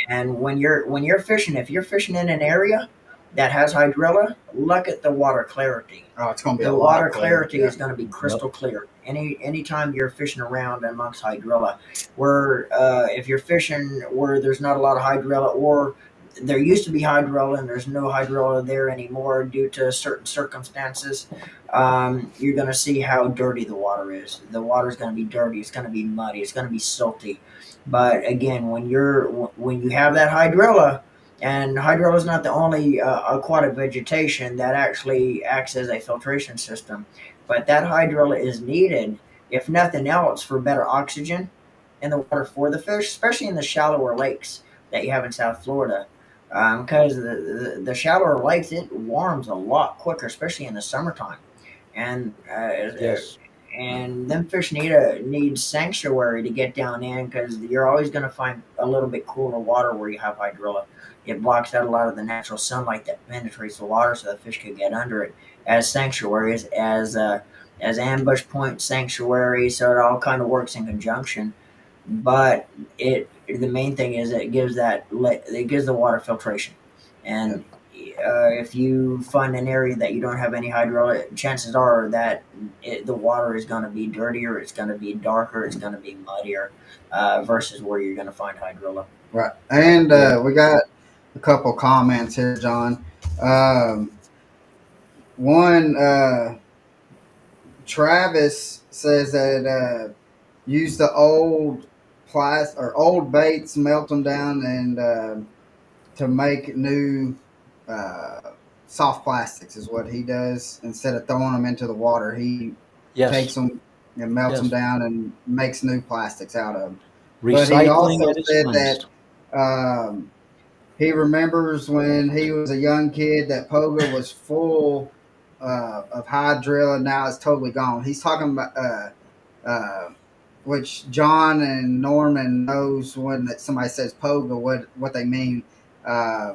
And when you're fishing, if you're fishing in an area that has hydrilla, look at the water clarity. Oh, it's going to be The a lot water clearer. clarity is going to be crystal clear. Anytime you're fishing around amongst hydrilla, where if you're fishing where there's not a lot of hydrilla, or there used to be hydrilla and there's no hydrilla there anymore due to certain circumstances, you're going to see how dirty the water is. The water is going to be dirty. It's going to be muddy. It's going to be silty. But again, when you have that hydrilla, and hydrilla is not the only aquatic vegetation that actually acts as a filtration system, but that hydrilla is needed, if nothing else, for better oxygen in the water for the fish, especially in the shallower lakes that you have in South Florida. Because the shallower lakes, it warms a lot quicker, especially in the summertime. And Yes. and them fish need sanctuary to get down in, because you're always going to find a little bit cooler water where you have hydrilla. It blocks out a lot of the natural sunlight that penetrates the water, so the fish could get under it. As sanctuaries, as ambush point sanctuary, so it all kind of works in conjunction. But the main thing is it gives the water filtration, And if you find an area that you don't have any hydrilla, chances are that the water is going to be dirtier, it's going to be darker, it's going to be muddier, versus where you're going to find hydrilla. Right. And Yeah. we got a couple comments here, John. Um, one, Travis says that use the old old baits, melt them down, and to make new uh, soft plastics is what he does. Instead of throwing them into the water, he Yes. takes them and melts them Yes. down and makes new plastics out of them. But he Recycling also at its said that finest. um, he remembers when he was a young kid that Poga was full of hydrilla. Now it's totally gone. He's talking about uh, which John and Norman knows when that somebody says Poga, what they mean.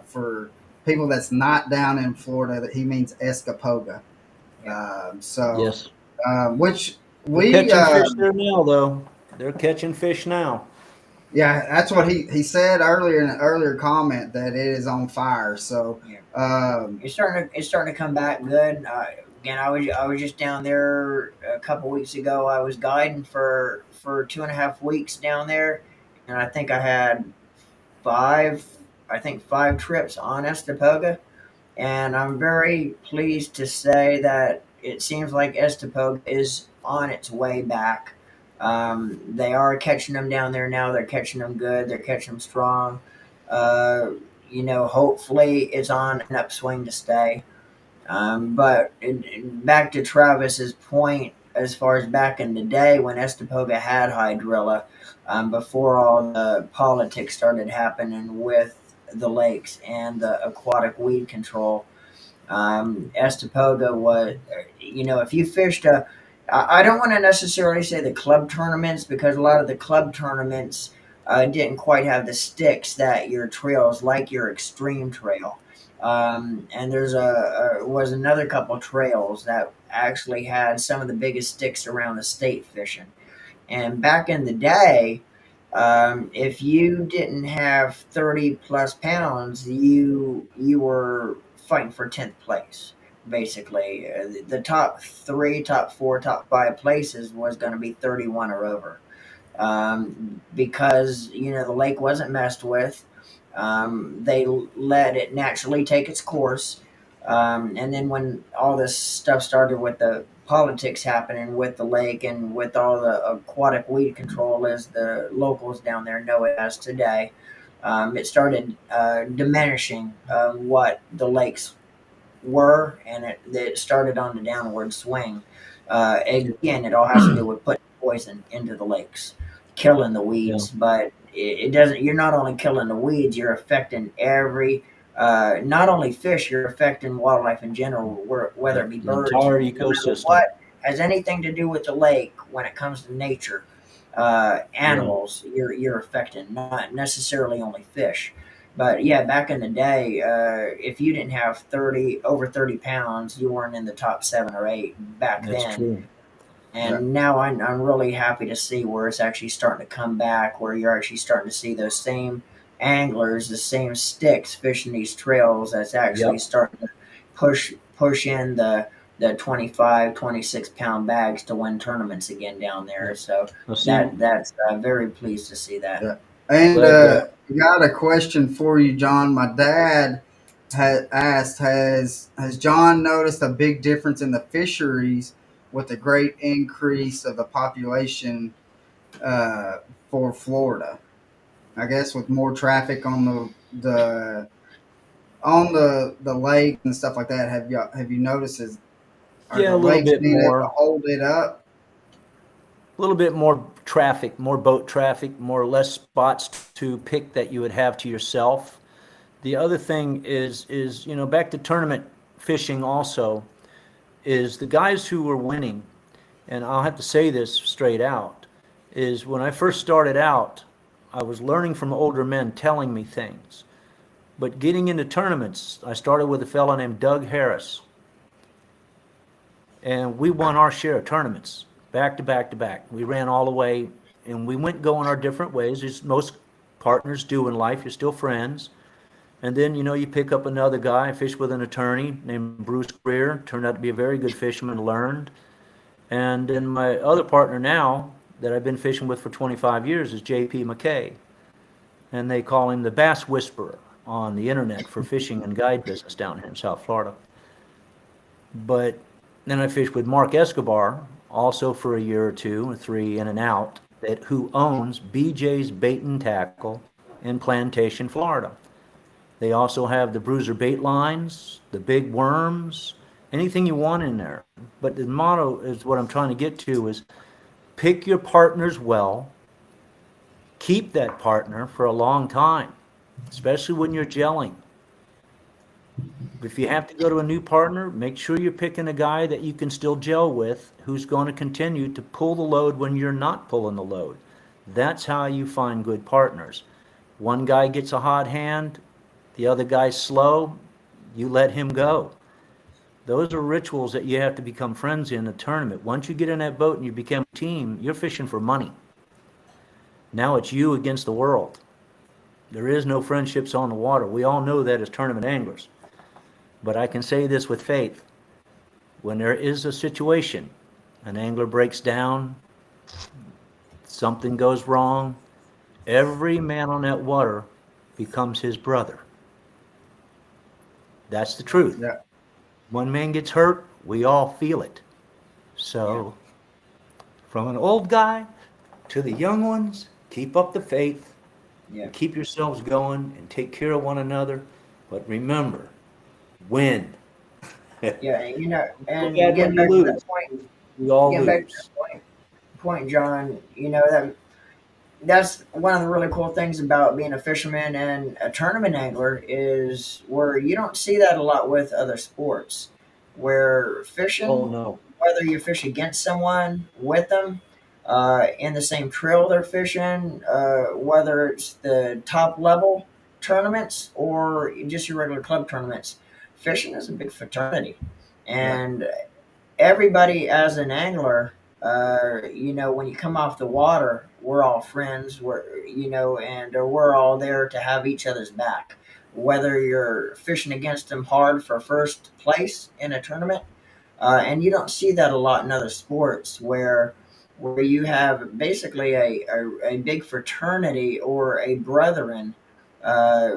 For people that's not down in Florida, that he means Escapoga. Yeah. So, Yes. which They're we catching fish there now, though. They're catching fish now. yeah, that's what he said earlier in an earlier comment that it is on fire. So, Yeah. um, It's starting to come back good. Again, I was just down there a couple weeks ago. I was guiding for 2.5 weeks down there, and I think I had five five trips on Estapoga, and I'm very pleased to say that it seems like Estapoga is on its way back. They are catching them down there now. They're catching them good. They're catching them strong. Uh, hopefully it's on an upswing to stay. But back to Travis's point, as far as back in the day when Estapoga had hydrilla, before all the politics started happening with the lakes and the aquatic weed control, Estapoga was, if you fished I don't want to necessarily say the club tournaments, because a lot of the club tournaments didn't quite have the sticks that your trails, like your extreme trail. And was another couple trails that actually had some of the biggest sticks around the state fishing. And back in the day, if you didn't have 30 plus pounds, you were fighting for 10th place. Basically, the top three, top four, top five places was going to be 31 or over, because the lake wasn't messed with. They let it naturally take its course, and then when all this stuff started with the politics happening with the lake and with all the aquatic weed control, as the locals down there know it as today, it started diminishing what the lakes were, and it started on the downward swing. Again, it all has to do with putting poison into the lakes, killing the Yeah. weeds. But it doesn't. You're not only killing the weeds, you're affecting every. Not only fish, you're affecting wildlife in general, whether Yep. it be The birds, entire no matter ecosystem. what has anything to do with the lake when it comes to nature. Yeah. Animals, you're affecting, not necessarily only fish. But yeah, back in the day, if you didn't have 30 over 30 pounds, you weren't in the top 7 or 8 back That's then. true. right, And now I'm really happy to see where it's actually starting to come back, where you're actually starting to see those same anglers, the same sticks fishing these trails. That's actually Yep. starting to push in the 25, 26 pound bags to win tournaments again down there. Yep. So Now see, that's very pleased to see that. yeah. And but got a question for you, John. My dad had asked, has John noticed a big difference in the fisheries with the great increase of the population uh, for Florida? I guess with more traffic on the the lake and stuff like that. Have you noticed? Are yeah, the a little lakes bit being able to more, hold it up? a little bit more traffic, more boat traffic, more or less spots to pick that you would have to yourself. The other thing is back to tournament fishing also, is the guys who were winning, and I'll have to say this straight out, is when I first started out, I was learning from older men telling me things. But getting into tournaments, I started with a fellow named Doug Harris, and we won our share of tournaments, back to back to back. We ran all the way, and we went going our different ways, as most partners do in life. You're still friends. And then, you pick up another guy. I fished with an attorney named Bruce Greer. Turned out to be a very good fisherman, learned. And then my other partner now that I've been fishing with for 25 years is JP McKay. And they call him the Bass Whisperer on the internet for fishing and guide business down here in South Florida. But then I fished with Mark Escobar, also for a year or two, or three in and out, who owns BJ's Bait and Tackle in Plantation, Florida. They also have the bruiser bait lines, the big worms, anything you want in there. But the motto is what I'm trying to get to is pick your partners well, keep that partner for a long time, especially when you're gelling. If you have to go to a new partner, make sure you're picking a guy that you can still gel with, who's going to continue to pull the load when you're not pulling the load. That's how you find good partners. One guy gets a hot hand, the other guy's slow, you let him go. Those are rituals that you have to become friends in a tournament. Once you get in that boat and you become a team, you're fishing for money. Now it's you against the world. There is no friendships on the water. We all know that as tournament anglers. But I can say this with faith. When there is a situation, an angler breaks down, something goes wrong, every man on that water becomes his brother. That's the truth. Yeah. One man gets hurt, we all feel it. So, from an old guy to the young ones, keep up the faith, Yeah. keep yourselves going, and take care of one another. But remember, win. Yeah, and Bad getting when back you to lose. that point, We all getting back to lose. that point, John, that's one of the really cool things about being a fisherman and a tournament angler is where you don't see that a lot with other sports, where Oh fishing, no. whether you fish against someone, with them, in the same trail they're fishing, whether it's the top level tournaments or just your regular club tournaments, fishing is a big fraternity, Yeah. and everybody as an angler, when you come off the water, we're all friends. And we're all there to have each other's back. Whether you're fishing against them hard for first place in a tournament, and you don't see that a lot in other sports where you have basically a big fraternity or a brethren,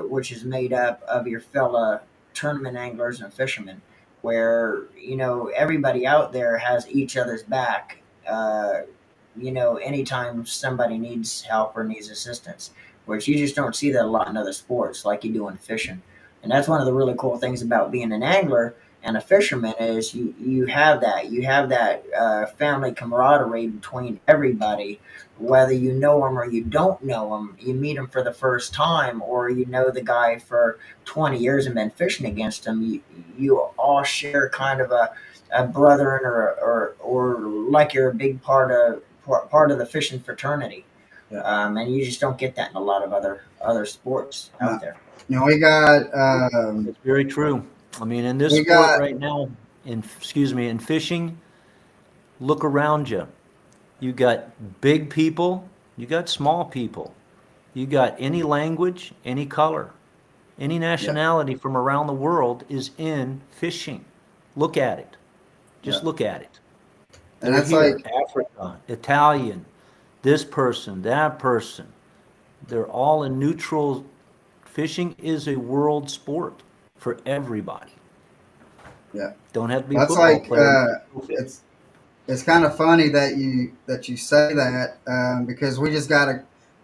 which is made up of your fellow tournament anglers and fishermen, where everybody out there has each other's back. Anytime somebody needs help or needs assistance, which you just don't see that a lot in other sports like you do in fishing. And that's one of the really cool things about being an angler and a fisherman is you have that family camaraderie between everybody, whether you know them or you don't know them. You meet them for the first time, or you know the guy for 20 years and been fishing against him. You all share kind of a brethren or like you're a big part of the fishing fraternity. Yeah. And you just don't get that in a lot of other sports No. out there. We got It's very true. I mean, in this we sport got right now, in fishing, look around you. You got big people, you got small people, you got any language, any color, any nationality from around the world is in fishing. Look at it. yeah. Just look at it. And They're that's here. like Africa, Italian, this person, that person. They're all in neutral. Fishing is a world sport for everybody. yeah. Don't have to be a That's football like player. it's kind of funny that you say that because we just got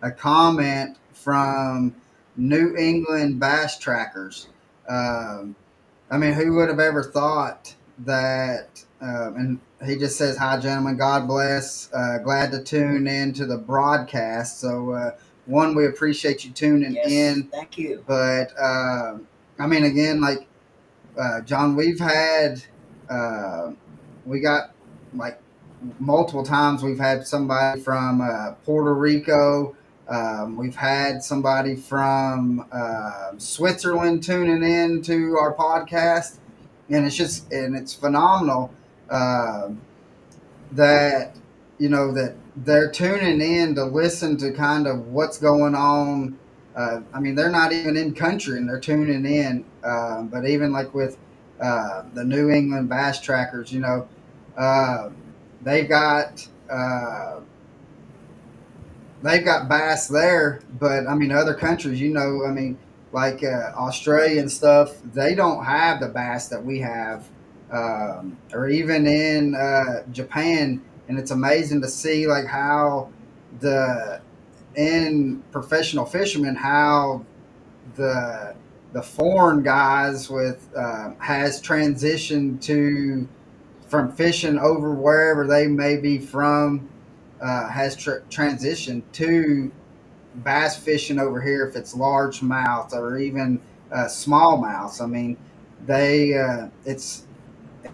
a comment from New England Bass Trackers. Um, I mean, who would have ever thought that? And he just says, "Hi, gentlemen. God bless. Glad to tune in to the broadcast." So, one, we appreciate you tuning Yes, in. thank you. But I mean, again, like John, uh, we got like multiple times. We've had somebody from Puerto Rico. We've had somebody from Switzerland tuning in to our podcast, and it's phenomenal that that they're tuning in to listen to kind of what's going on I mean, they're not even in country and they're tuning in. But even like with the New England bass trackers, uh, they've got uh, they've got bass there. But I mean, other countries, I mean, like Australia and stuff, they don't have the bass that we have, or even in Japan. And it's amazing to see like how the in professional fishermen how the the foreign guys with has transitioned to from fishing over wherever they may be from, has transitioned to bass fishing over here if it's largemouth or even smallmouth. I mean, they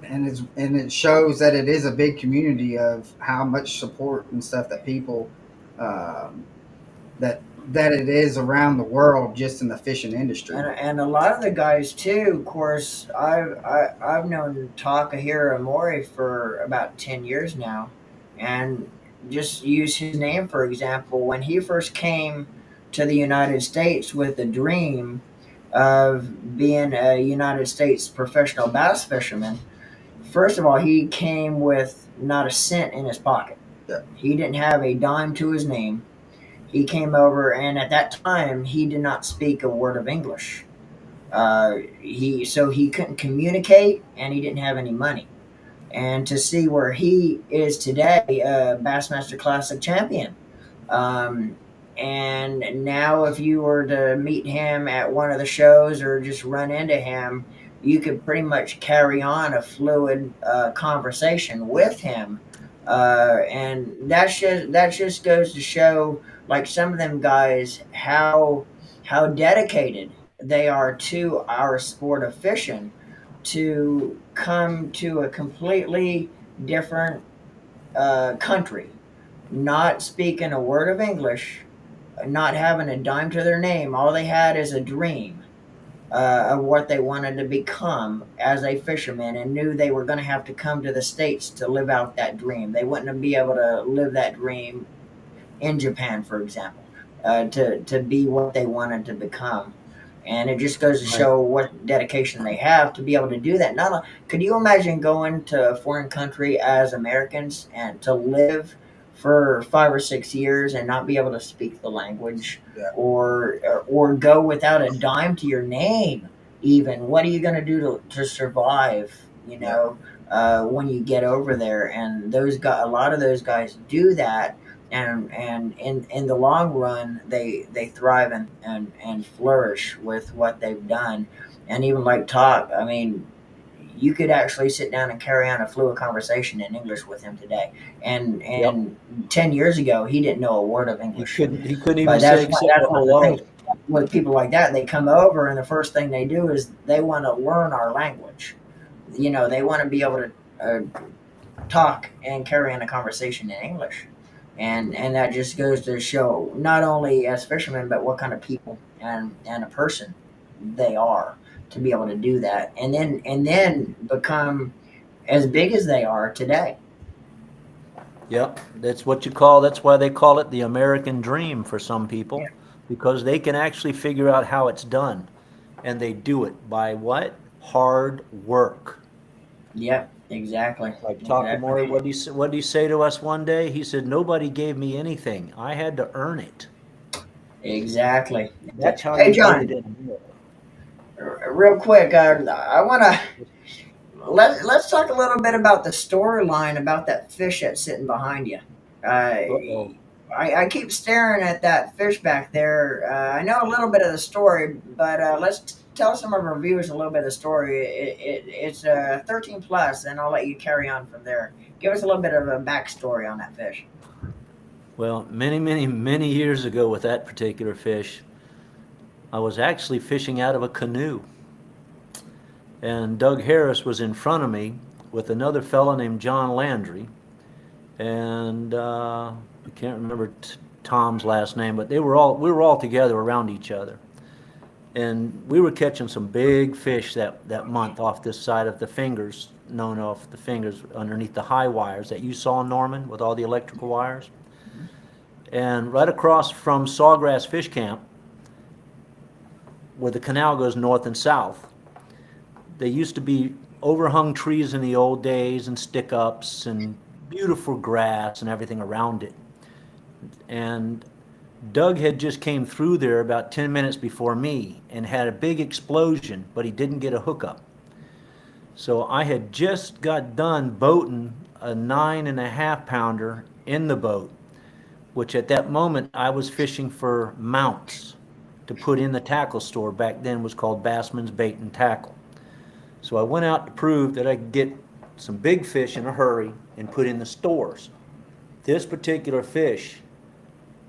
and it shows that it is a big community of how much support and stuff that people, um, that it is around the world just in the fishing industry. And a lot of the guys too. Of course, I've known Takahiro Mori for about 10 years now, and just use his name for example. When he first came to the United States with the dream of being a United States professional bass fisherman, first of all, he came with not a cent in his pocket. Yeah. He didn't have a dime to his name. He came over, and at that time, he did not speak a word of English. He couldn't communicate, and he didn't have any money. And to see where he is today, Bassmaster Classic champion. Um, and now, if you were to meet him at one of the shows or just run into him, you could pretty much carry on a fluid conversation with him. And that just goes to show, like some of them guys, how dedicated they are to our sport of fishing, to come to a completely different country, not speaking a word of English, not having a dime to their name. All they had is a dream of what they wanted to become as a fisherman, and knew they were going to have to come to the States to live out that dream. They wouldn't be able to live that dream in Japan, for example, to be what they wanted to become. And it just goes to Right. show what dedication they have to be able to do that. Not only, could you imagine going to a foreign country as Americans and to live for 5 or 6 years and not be able to speak the language, Yeah. or go without a dime to your name? Even what are you going to do to survive? Yeah. When you get over there, and those guys, a lot of those guys do that, and in the long run they thrive and flourish with what they've done. And even like talk, I mean, you could actually sit down and carry on a fluid conversation in English with him today, and Yep. 10 years ago he didn't know a word of He English. couldn't. He couldn't even But say that's except for one of the things hello. with people like that. They come over, and the first thing they do is they want to learn our language. They want to be able to talk and carry on a conversation in English. And that just goes to show, not only as fishermen, but what kind of people and a person they are, to be able to do that, and then become as big as they are today. Yep. That's what you call. That's why they call it the American dream for some people, because they can actually figure out how it's done, and they do it by what? Hard work. Yep, exactly, Like exactly, Takamori, what did he say to us one day? He said, "Nobody gave me anything. I had to earn it." exactly. That's how Hey, you get John, it in America. real quick, I want to let's talk a little bit about the storyline about that fish that's sitting behind you. Uh, Uh-oh. I keep staring at that fish back there. I know a little bit of the story, but let's tell some of our viewers a little bit of the story. It's 13 plus, and I'll let you carry on from there. Give us a little bit of a backstory on that fish. Well, many, many, many years ago with that particular fish, I was actually fishing out of a canoe. And Doug Harris was in front of me with another fellow named John Landry. And I can't remember Tom's last name, but we were all together around each other. And we were catching some big fish that month off this side of the fingers, known off the fingers underneath the high wires that you saw, Norman, with all the electrical wires. And right across from Sawgrass Fish Camp where the canal goes north and south. They used to be overhung trees in the old days and stick ups and beautiful grass and everything around it. And Doug had just came through there about 10 minutes before me and had a big explosion, but he didn't get a hookup. So I had just got done boating a 9.5 pounder in the boat, which at that moment I was fishing for mounts to put in the tackle store. Back then was called Bassman's Bait and Tackle. So I went out to prove that I could get some big fish in a hurry and put in the stores. This particular fish,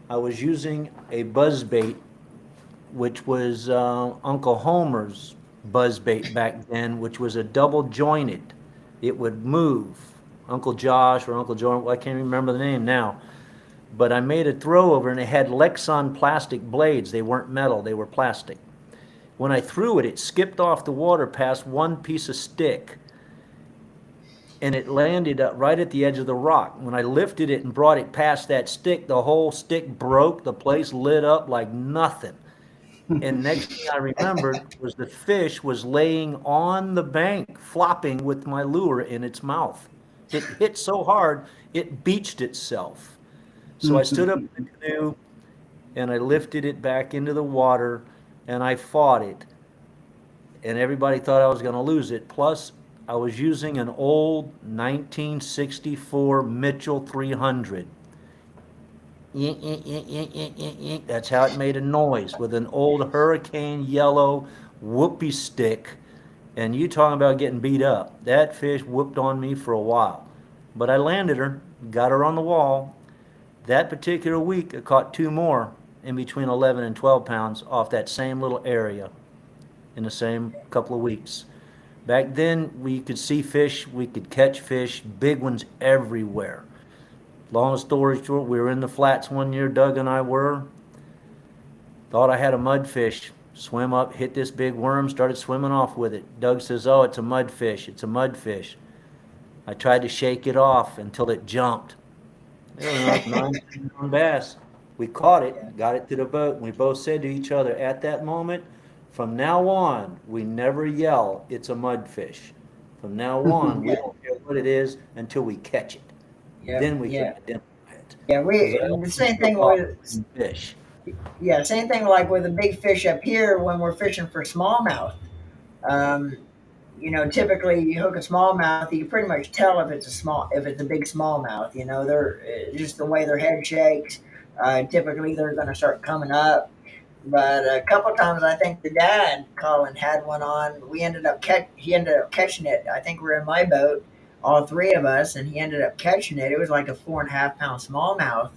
I was using a buzz bait, which was Uncle Homer's buzz bait back then, which was a double jointed. It would move. Uncle Josh or Uncle Joe, I can't remember the name now. But I made a throw over and it had Lexan plastic blades. They weren't metal, they were plastic. When I threw it, it skipped off the water past one piece of stick and it landed up right at the edge of the rock. When I lifted it and brought it past that stick, the whole stick broke. The place lit up like nothing. And next thing I remembered was the fish was laying on the bank, flopping with my lure in its mouth. It hit so hard, it beached itself. So I stood up in the canoe and I lifted it back into the water and I fought it. And everybody thought I was going to lose it. Plus, I was using an old 1964 Mitchell 300. That's how it made a noise with an old hurricane yellow whoopee stick. And you talking about getting beat up. That fish whooped on me for a while. But I landed her, got her on the wall. That particular week, I caught two more in between 11 and 12 pounds off that same little area in the same couple of weeks. Back then, we could see fish, we could catch fish, big ones everywhere. Long story short, we were in the flats one year, Doug and I were. Thought I had a mudfish. Swim up, hit this big worm, started swimming off with it. Doug says, oh, it's a mudfish, it's a mudfish. I tried to shake it off until it jumped. It was like 9 pound bass. We caught it, got it to the boat, and we both said to each other at that moment, from now on, we never yell, it's a mudfish. From now on, we don't care what it is until we catch it. Yeah, Then we yeah, can identify it. yeah. We Because the same thing with fish. yeah, same thing like with a big fish up here when we're fishing for smallmouth. Um, typically you hook a smallmouth, you can pretty much tell if it's a big smallmouth. They're just the way their head shakes. Typically, they're going to start coming up. But a couple times, I think the dad Colin had one on. He ended up catching it. I think we're in my boat, all three of us, and he ended up catching it. It was like a 4.5 pound smallmouth,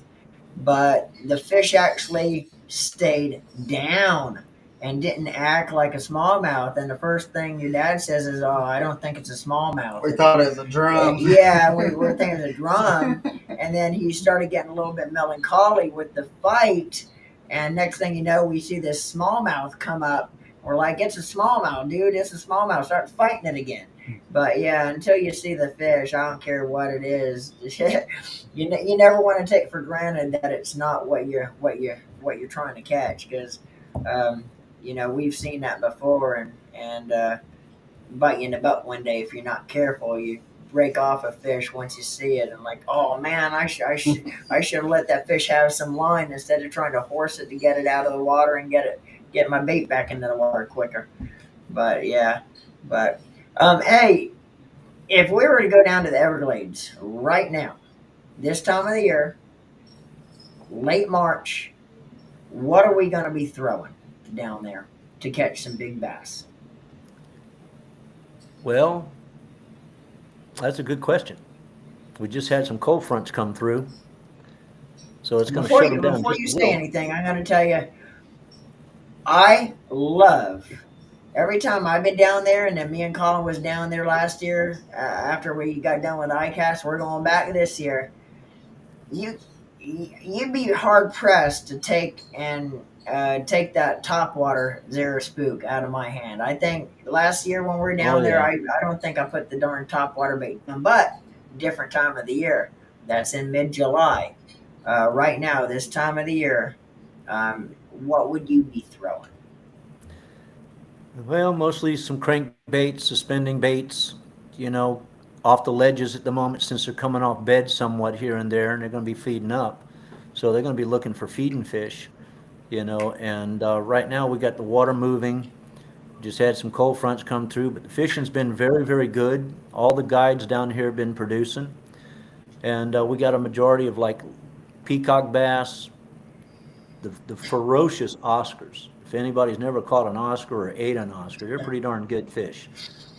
but the fish actually stayed down and didn't act like a smallmouth. And the first thing your dad says is, "Oh, I don't think it's a smallmouth." We thought it was a drum. Yeah, we were thinking it was a drum. And then he started getting a little bit melancholy with the fight. And next thing you know, we see this smallmouth come up. We're like, "It's a smallmouth, dude. It's a smallmouth. Start fighting it again." But yeah, until you see the fish, I don't care what it is. You never want to take for granted that it's not what you're trying to catch, because we've seen that before, and bite you in the butt one day if you're not careful. You break off a fish once you see it, and like, oh man, I should have let that fish have some line instead of trying to horse it to get it out of the water and get my bait back into the water quicker. But yeah, but hey, if we were to go down to the Everglades right now, this time of the year, late March, what are we going to be throwing down there to catch some big bass? Well, that's a good question. We just had some cold fronts come through, so it's going to shut them down Before just you a say little. anything, I'm going to tell you, I love every time I've been down there, and then me and Colin was down there last year after we got done with ICAST. We're going back this year. You'd be hard pressed to take that topwater zero spook out of my hand. I think last year when we were down there, yeah. I don't think I put the darn topwater bait on, but different time of the year. That's in mid-July. Right now, this time of the year, what would you be throwing? Well, mostly some crankbaits, suspending baits, you know, off the ledges at the moment since they're coming off bed somewhat here and there, and they're going to be feeding up. So they're going to be looking for feeding fish, and right now we got the water moving. Just had some cold fronts come through, but the fishing's been very, very good. All the guides down here have been producing, and we got a majority of like peacock bass, the ferocious Oscars. If anybody's never caught an Oscar or ate an Oscar, they're pretty darn good fish.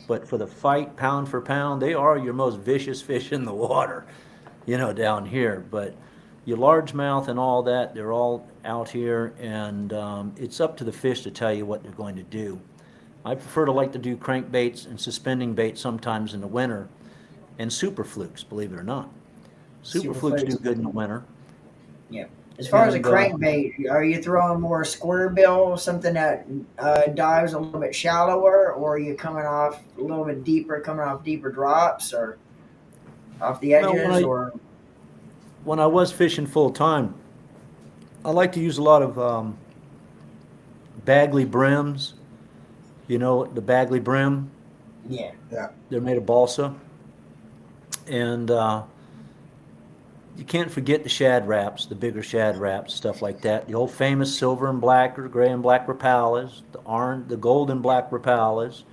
But for the fight, pound for pound, they are your most vicious fish in the water, down here. But your largemouth and all that, they're all out here, and it's up to the fish to tell you what they're going to do. I prefer to like to do crankbaits and suspending baits sometimes in the winter, and super flukes, believe it or not. Super Super flukes do flakes. good in the winter. Yeah. As far as a And crankbait, are you throwing more square bill, something that dives a little bit shallower, or are you coming off a little bit deeper, coming off deeper drops, or off the well, when edges, I or when I was fishing full time, I like to use a lot of Bagley brims. You know the Bagley brim? yeah, Yeah. They're made of balsa, and you can't forget the shad wraps, the bigger shad wraps, stuff like that. The old famous silver and black or gray and black rapalas, the orange, the gold and black rapalas.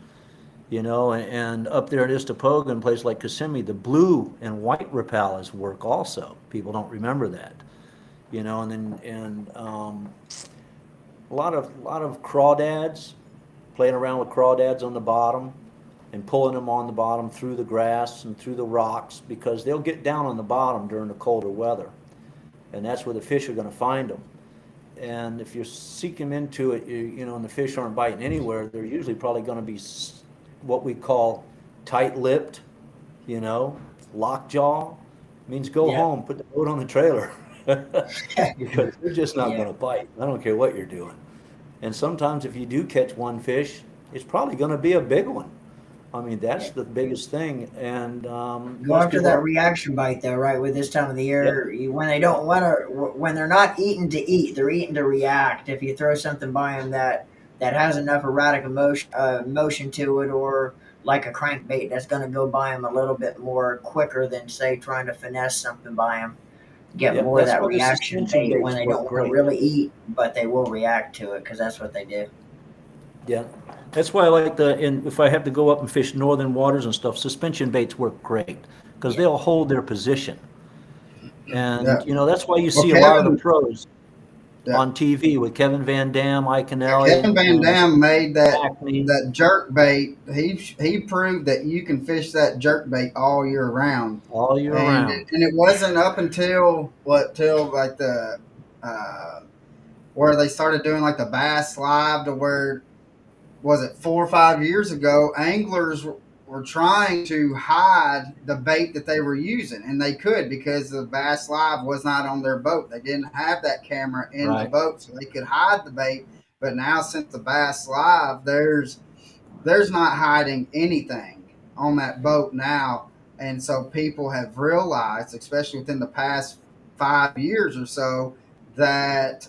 And up there at Istapoga and places like Kissimmee, the blue and white rapalas work also. People don't remember that. And a lot of crawdads, playing around with crawdads on the bottom and pulling them on the bottom through the grass and through the rocks because they'll get down on the bottom during the colder weather, and that's where the fish are going to find them. And if you're seeking into it, and the fish aren't biting anywhere, they're usually probably going to be what we call tight-lipped, you know, lockjaw. Means go yeah, home, put the boat on the trailer, because they're just not yeah, going to bite. I don't care what you're doing. And sometimes if you do catch one fish, it's probably going to be a big one. I mean, that's yeah. the biggest thing. And Go most after people that don't. reaction bite, though, right? With this time of the Yeah, year, when they don't want to, when they're not eating to eat, they're eating to react. If you throw something by them that has enough erratic motion to it, or like a crankbait that's going to go by them a little bit more quicker than say trying to finesse something by them, get yeah. more of That's that why the reaction suspension bait when baits they work don't want to great. really eat, but they will react to it because that's what they do. Yeah, that's why I like and if I have to go up and fish northern waters and stuff, suspension baits work great because Yeah, they'll hold their position. Yeah. And, that's why you Well, see a lot of the Kevin, pros yeah, on TV with Kevin Van Dam, Ike Kevin Elliott, Van and Dam made Acme that jerk bait. He proved that you can fish that jerk bait all year round, all year round. and it wasn't up until what till like the uh, where they started doing like the bass live to where was it 4 or 5 years ago, anglers were trying to hide the bait that they were using, and they could because the Bass Live was not on their boat. They didn't have that camera in the Right. boat, so they could hide the bait. But now, since the Bass Live, there's not hiding anything on that boat now, and so people have realized, especially within the past 5 years or so, that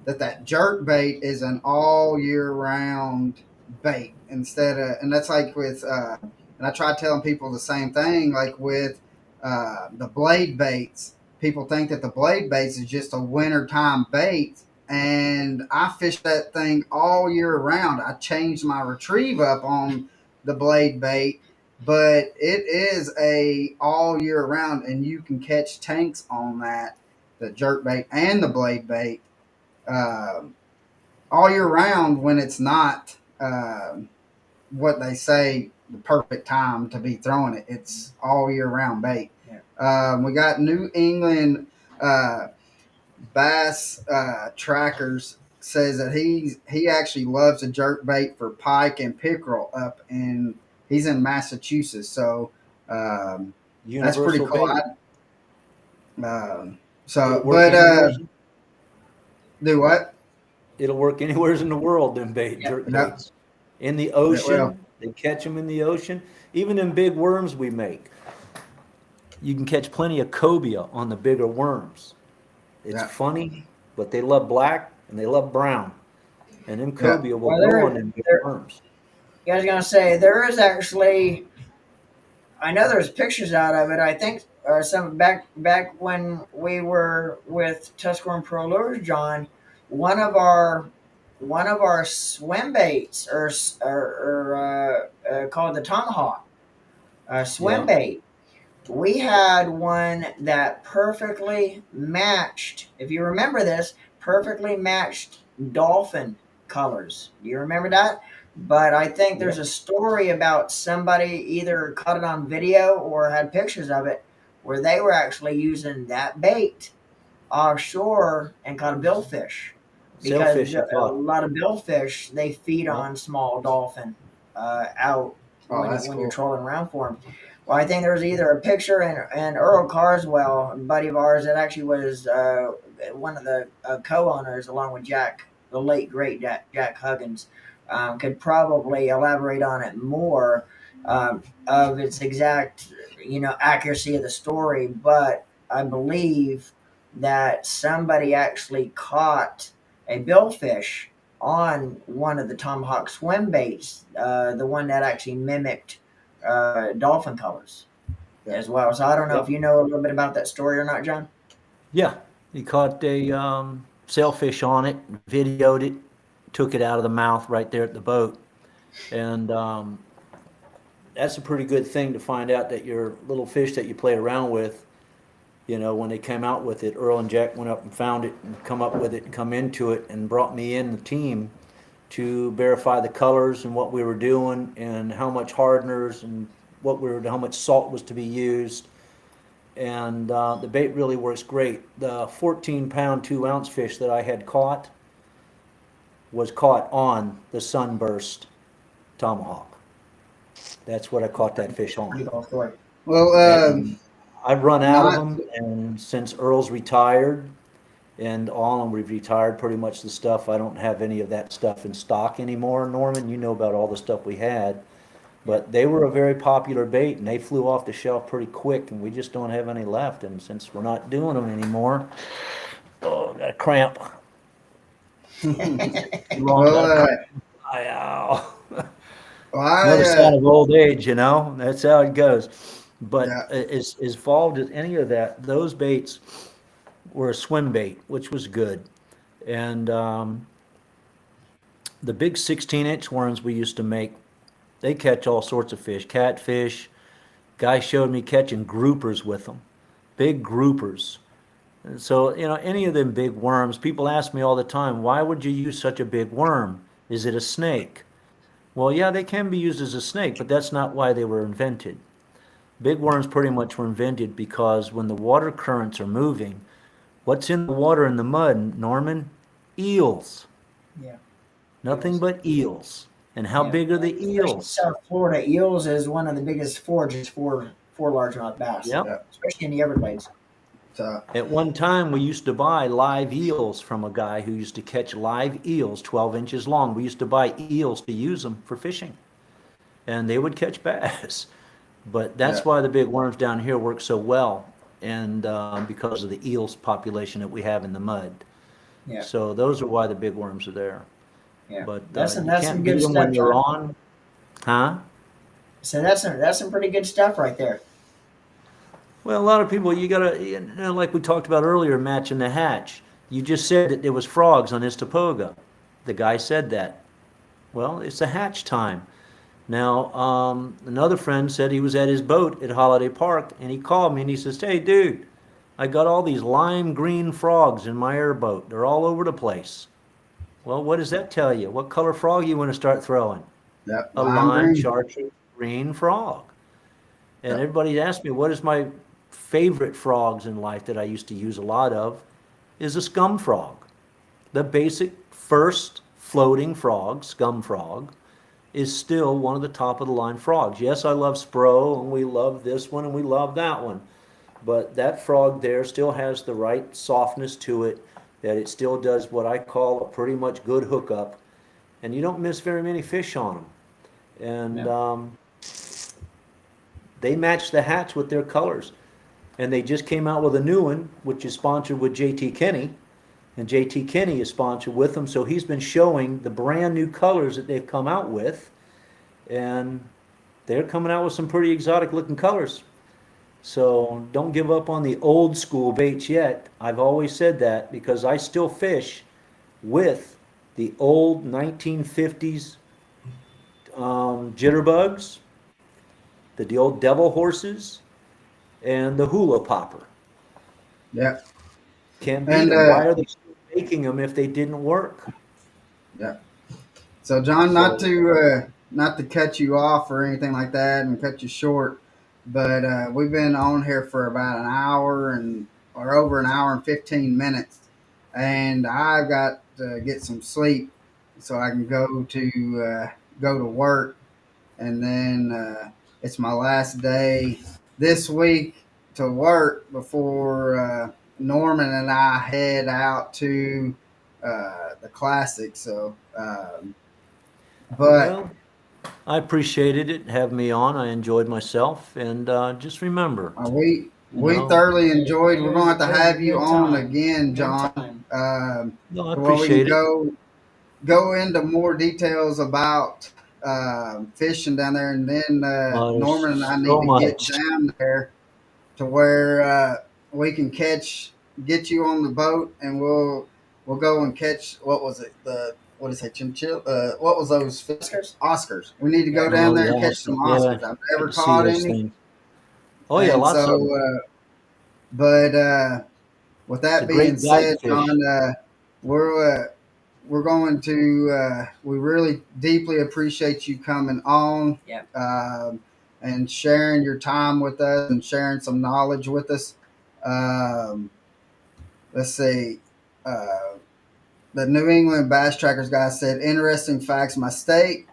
that jerk bait is an all year round bait instead of, and that's like with and I try telling people the same thing like with the blade baits. People think that the blade baits is just a wintertime bait, and I fish that thing all year round. I changed my retrieve up on the blade bait, but it is a all year round, and you can catch tanks on that, the jerk bait and the blade bait, um, all year round when it's not what they say the perfect time to be throwing it. It's all year round bait. yeah. We got New England uh, bass trackers says that he actually loves a jerk bait for pike and pickerel up in he's in Massachusetts. So um, that's pretty Universal cool. bait. So It'll work but anywhere. do what? It'll work anywhere in the world. Them Yeah. jerk Yep. baits. In the It will. ocean, they catch them in the ocean. Even in big worms we make, you can catch plenty of cobia on the bigger worms. It's Yeah. funny, but they love black and they love brown. and them Yeah. cobia will Well, go on them big there. worms. I was gonna say there is actually. I know there's pictures out of it. I think some back when we were with Tuscarora Pro Lures, John. One of our one of our swim baits, called the tomahawk swim Yeah, bait. We had one that perfectly matched. If you remember this, perfectly matched dolphin colors. Do you remember that? But I think yeah. there's a story about somebody either caught it on video or had pictures of it where they were actually using that bait offshore and caught a billfish because Sailfish, I a thought. lot of billfish they feed Yeah, on small dolphin out Oh, that's when you're cool. trolling around for them. Well, I think there's either a picture and Earl Carswell, a buddy of ours that actually was one of the co-owners along with Jack, the late great Jack Huggins, could probably elaborate on it more of its exact accuracy of the story. But I believe that somebody actually caught a billfish on one of the tomahawk swim baits, the one that actually mimicked dolphin colors as well. So I don't know yeah, if you know a little bit about that story or not, John. yeah. He caught a sailfish on it, videoed it, took it out of the mouth right there at the boat, and that's a pretty good thing to find out that your little fish that you play around with, when they came out with it, Earl and Jack went up and found it and come up with it and come into it and brought me in the team to verify the colors and what we were doing and how much hardeners and how much salt was to be used. And the bait really works great. The 14-pound, 2-ounce fish that I had caught was caught on the sunburst tomahawk. That's what I caught that fish on. Pretty cool story. Well, And I've run out of not them, and since Earl's retired, and all of them we've retired pretty much the stuff. I don't have any of that stuff in stock anymore, Norman. You know about all the stuff we had. But they were a very popular bait, and they flew off the shelf pretty quick, and we just don't have any left. And since we're not doing them anymore, oh, I got a cramp. Wrong, well, got a cramp. Ow. well, I Another sign of old age, That's how it goes. But yeah, as involved as any of that, those baits were a swim bait, which was good. And the big 16-inch worms we used to make, they catch all sorts of fish, catfish. Guy showed me catching groupers with them, big groupers. And so, any of them big worms, people ask me all the time, why would you use such a big worm? Is it a snake? Well, yeah, they can be used as a snake, but that's not why they were invented. Big worms pretty much were invented because when the water currents are moving, what's in the water in the mud, Norman? Eels. Yeah. Nothing Eels. but eels. And how Yeah. big are the Especially in eels? South Florida, eels is one of the biggest forages for largemouth bass, Yep. yeah. especially in the Everglades. So At one time, we used to buy live eels from a guy who used to catch live eels 12 inches long. We used to buy eels to use them for fishing, and they would catch bass. But yeah, that's why the big worms down here work so well, and because of the eels population that we have in the mud. Yeah. So those are why the big worms are there. Yeah. But you That's some can't beat good them when stuff, they're John. on, huh? So that's some pretty good stuff right there. Well, a lot of people, you gotta, like we talked about earlier, matching the hatch. You just said that there was frogs on Istapoga. The guy said that. Well, it's a hatch time. Now, another friend said he was at his boat at Holiday Park, and he called me and he says, "Hey, dude, I got all these lime green frogs in my airboat. They're all over the place." Well, what does that tell you? What color frog you want to start throwing? yeah. A Lime lime green. chartreuse green frog. And Yeah, everybody asked me, what is my favorite frogs in life that I used to use a lot of? Is a scum frog. The basic first floating frog, scum frog, is still one of the top of the line frogs. Yes, I love Spro, and we love this one, and we love that one. But that frog there still has the right softness to it, that it still does what I call a pretty much good hookup, and you don't miss very many fish on them. And Yeah. they match the hatch with their colors. And they just came out with a new one, which is sponsored with JT Kenny. and JT Kinney is sponsored with them, so he's been showing the brand new colors that they've come out with, and they're coming out with some pretty exotic looking colors. So don't give up on the old school baits yet. I've always said that because I still fish with the old 1950s jitterbugs, the old devil horses, and the hula popper. Yeah. Can't beat And them. Why are they still making them if they didn't work? yeah. So John, So not to cut you off or anything like that and cut you short, but we've been on here for about an hour and or over an hour and 15 minutes, and I've got to get some sleep so I can go to work, and then it's my last day this week to work before Norman and I head out to the classic. So. But well, I appreciated it having me on. I enjoyed myself, and just remember, you we know, thoroughly enjoyed. We're going to It have was a you good on time. again, Good John, time. no, I to where we can appreciate it. go into more details about fishing down there, and then Norman and There's I need so to get much. down there to where we can get you on the boat, and we'll go and catch what was it the what is it chinchilla? What was those fish? Oscars? Oscars. We need to go Yeah. down Oh, there the and catch some Oscars. Yeah, Oscars. I've like never to see caught those any, things. Oh yeah, and lots so. of them. But with It's a that being great guide said, fish. John, we're going to we really deeply appreciate you coming on Yeah. and sharing your time with us and sharing some knowledge with us. Um, let's see. Uh, the New England Bass Trackers guy said, "Interesting facts. My state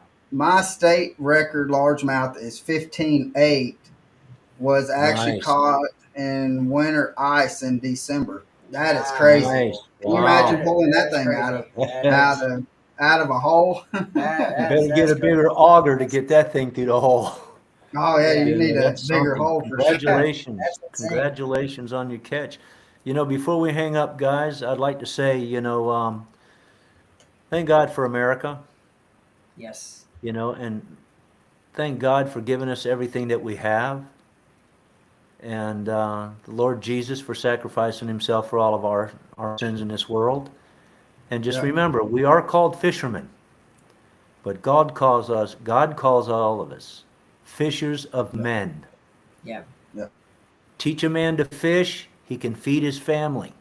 record largemouth is 15.8. Was actually Nice, caught in winter ice in December. That is crazy. nice. Wow. Can you Yeah, imagine Wow. pulling that that is thing out of crazy. That You out is of out of a hole? better get that's a bigger crazy. auger to get that thing through the hole. Oh yeah, Yeah. you need a That's bigger something. hole for sure. Congratulations. That's insane. Congratulations on your catch. Before we hang up, guys, I'd like to say, thank God for America, Yes. and thank God for giving us everything that we have, and the Lord Jesus for sacrificing himself for all of our sins in this world. And just Yep, remember, we are called fishermen, but God calls all of us fishers of yep, men. Yeah. yep, Teach a man to fish, he can feed his family.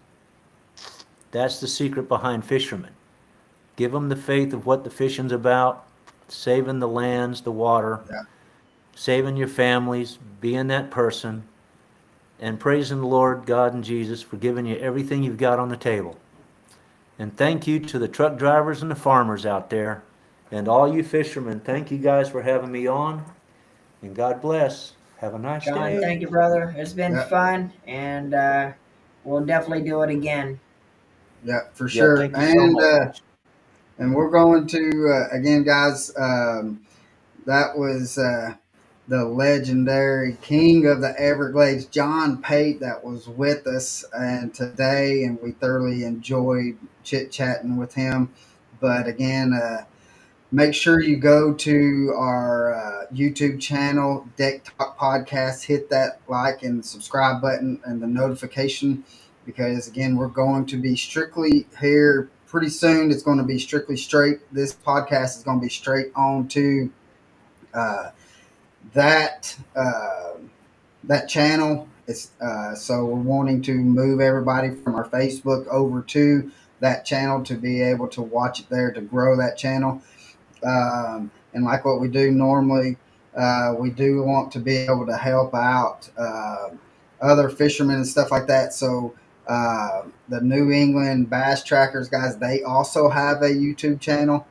That's the secret behind fishermen. Give them the faith of what the fishing's about, saving the lands, the water, yep. saving your families, being that person, and praising the Lord God and Jesus for giving you everything you've got on the table. And thank you to the truck drivers and the farmers out there, and all you fishermen. Thank you guys for having me on, and God bless. Have a nice John, day. thank you, brother. It's been Yep. fun, and we'll definitely do it again. Yep, for Yeah, sure. thank you so much. And we're going to again, guys. That was the legendary king of the Everglades, John Pate, that was with us and today, and we thoroughly enjoyed chit chatting with him. But again, make sure you go to our YouTube channel, Deck Talk Podcast. Hit that like and subscribe button and the notification, because again, we're going to be strictly here pretty soon. It's going to be strictly straight. This podcast is going to be straight on to uh, that that channel. It's so we're wanting to move everybody from our Facebook over to that channel to be able to watch it there to grow that channel. And like what we do normally, we do want to be able to help out other fishermen and stuff like that. So the New England Bass Trackers guys, they also have a YouTube channel.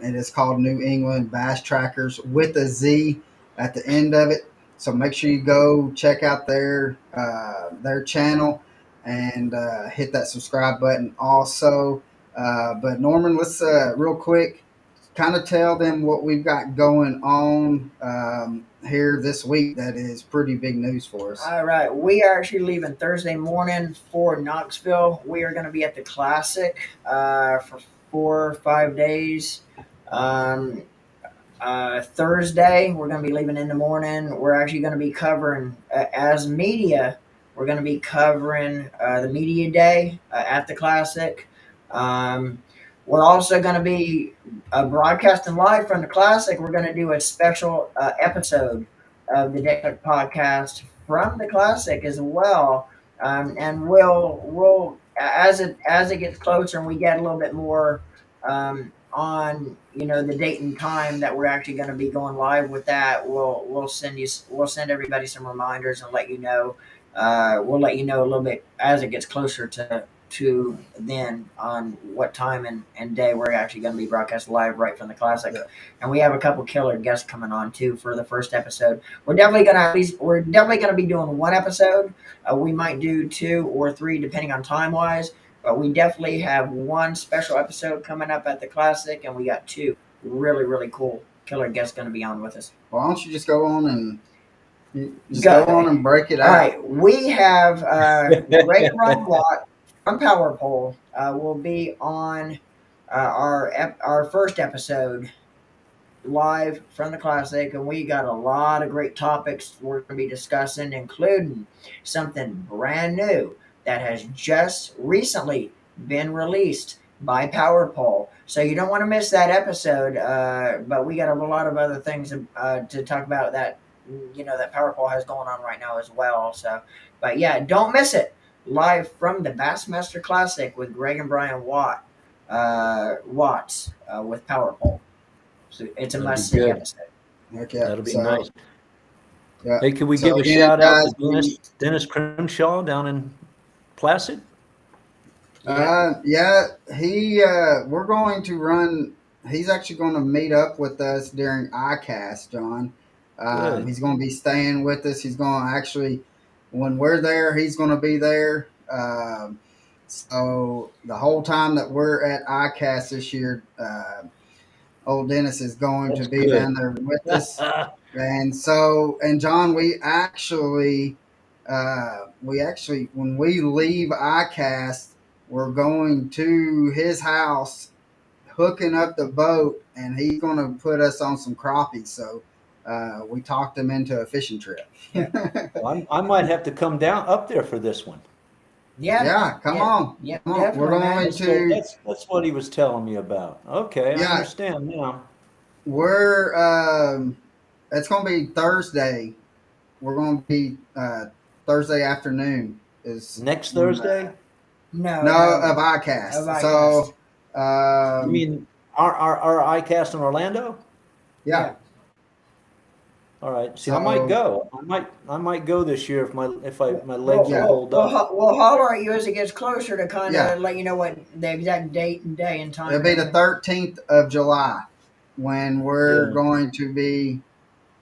It is called New England Bass Trackers with a Z at the end of it. So make sure you go check out their channel and hit that subscribe button also. But Norman, let's real quick kind of tell them what we've got going on here this week. That is pretty big news for us. All right, we are actually leaving Thursday morning for Knoxville. We are going to be at the Classic for 4 or 5 days. Um, Thursday, we're going to be leaving in the morning. We're actually going to be covering, as media, we're going to be covering the media day at the Classic. Um, we're also going to be broadcasting live from the Classic. We're going to do a special episode of the Deck podcast from the Classic as well. And we'll as it gets closer and we get a little bit more on the date and time that we're actually going to be going live with that, we'll send everybody some reminders and let you know. We'll let you know a little bit as it gets closer to then on what time and day we're actually going to be broadcast live right from the Classic. Yeah. And we have a couple killer guests coming on too for the first episode. We're definitely going to be doing one episode. We might do 2 or 3 depending on time wise. But we definitely have one special episode coming up at the Classic, and we got 2 really, really cool killer guests going to be on with us. Why don't you just go on and break it out? All right, we have Ray Ron Watt from Power Pole will be on our first episode live from the Classic, and we got a lot of great topics we're going to be discussing, including something brand new that has just recently been released by PowerPole. So you don't want to miss that episode. But we got a lot of other things to talk about that that PowerPole has going on right now as well. So, but yeah, don't miss it. Live from the Bassmaster Classic with Greg and Brian Watts with PowerPole. So it's a That'd be must-see good. episode. Okay, That'll be nice. Yeah. Hey, can we So give a again, shout out guys, to Dennis Crenshaw down in Placid? Yeah, we're going to run. He's actually going to meet up with us during ICAST, John. Good. He's going to be staying with us. He's going to actually, when we're there, he's going to be there. So the whole time that we're at ICAST this year, old Dennis is going That's to be good. down there with us. And John, we actually, when we leave ICAST, we're going to his house, hooking up the boat, and he's going to put us on some crappie. So we talked him into a fishing trip. Well, I might have to come down up there for this one. Yeah, come on. Yeah, Come on. definitely, We're man. going to. That's what he was telling me about. Okay, I Yeah. understand now. It's going to be Thursday. We're going to be Thursday afternoon. Is Next Thursday? No, of ICAST. Of ICAST. So, You mean our ICAST in Orlando? yeah. All right. See, So- I might go. I might go this year if my legs Yeah. will hold up. We'll holler at you as it gets closer to kind of Yeah. let you know what the exact date and day and time. It'll be the 13th of July when we're Yeah. going to be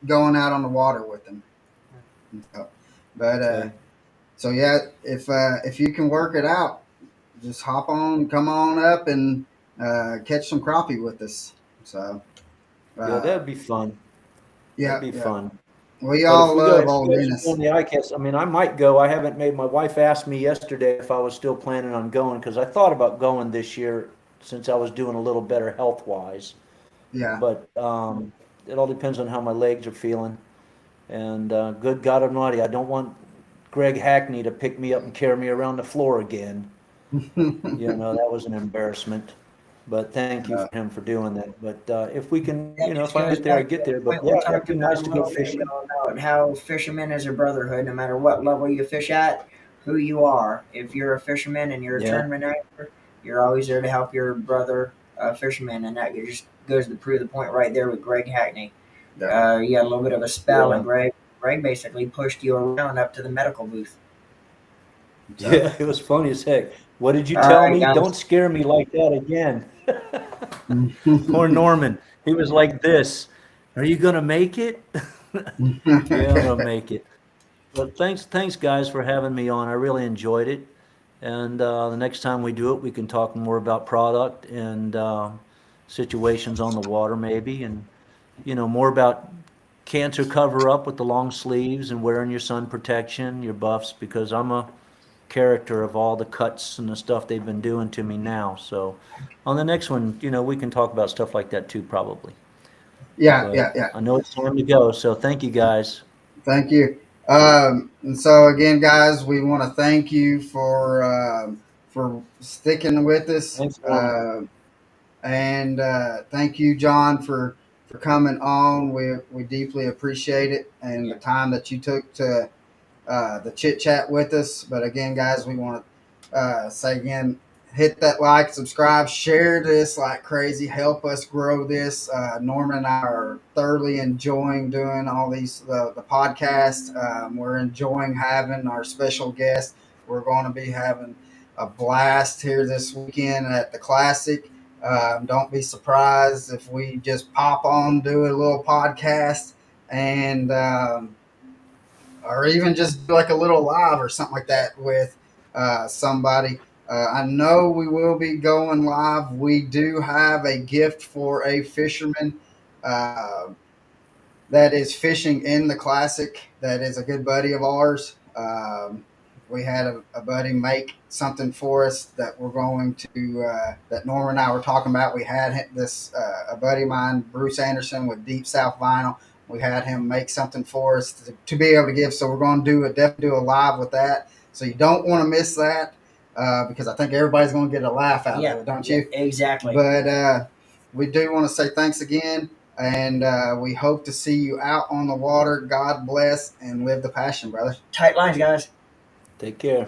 going out on the water with them. But Okay. so yeah, if you can work it out, just hop on, come on up, and catch some crappie with us. So Yeah, that'd be fun. yeah, That'd be yeah. fun. We But all if we love go, old if you guys Dennis. are doing the ICAST, I mean, I might go. I haven't made. My wife asked me yesterday if I was still planning on going because I thought about going this year since I was doing a little better health wise. Yeah, But it all depends on how my legs are feeling. And good God Almighty, I don't want Greg Hackney to pick me up and carry me around the floor again. You know, that was an embarrassment. But thank you for him for doing that. But if we can, if I get there, I get there. But yeah, it'd be nice to go fishing. About how fishermen is a brotherhood, no matter what level you fish at, who you are. If you're a fisherman and you're a Yeah. tournament actor, you're always there to help your brother fisherman, and that just goes to prove the point right there with Greg Hackney. Yeah. You had a little bit of a spell, Yeah. and Greg basically pushed you around up to the medical booth. Yeah, it was funny as heck. What did you All tell right, me? guys. Don't scare me like that again. Poor Norman. He was like this. Are you gonna make it? Yeah, I'm gonna make it. But thanks guys for having me on. I really enjoyed it. And the next time we do it, we can talk more about product and situations on the water maybe, and, more about cancer cover up with the long sleeves and wearing your sun protection, your buffs, because I'm a character of all the cuts and the stuff they've been doing to me now. So on the next one, we can talk about stuff like that too, probably. Yeah, But yeah, yeah. I know it's time to go, so thank you guys. Thank you. And so again, guys, we want to thank you for sticking with us, Thanks, John. and thank you, John, for coming on. We deeply appreciate it and the time that you took to the chit chat with us. But again, guys, we want to say again, hit that like, subscribe, share this like crazy. Help us grow this. Norman and I are thoroughly enjoying doing all these the podcast. We're enjoying having our special guest. We're going to be having a blast here this weekend at the Classic. Don't be surprised if we just pop on, do a little podcast, and or even just do like a little live or something like that with somebody. I know we will be going live. We do have a gift for a fisherman uh, that is fishing in the Classic. That is a good buddy of ours. We had a buddy make something for us that we're going to that Norman and I were talking about. We had this a buddy of mine, Bruce Anderson with Deep South Vinyl. We had him make something for us to be able to give. So we're going to definitely do a live with that. So you don't want to miss that because I think everybody's going to get a laugh out of it, don't you? Exactly. But we do want to say thanks again. And we hope to see you out on the water. God bless and live the passion, brother. Tight lines, guys. Take care.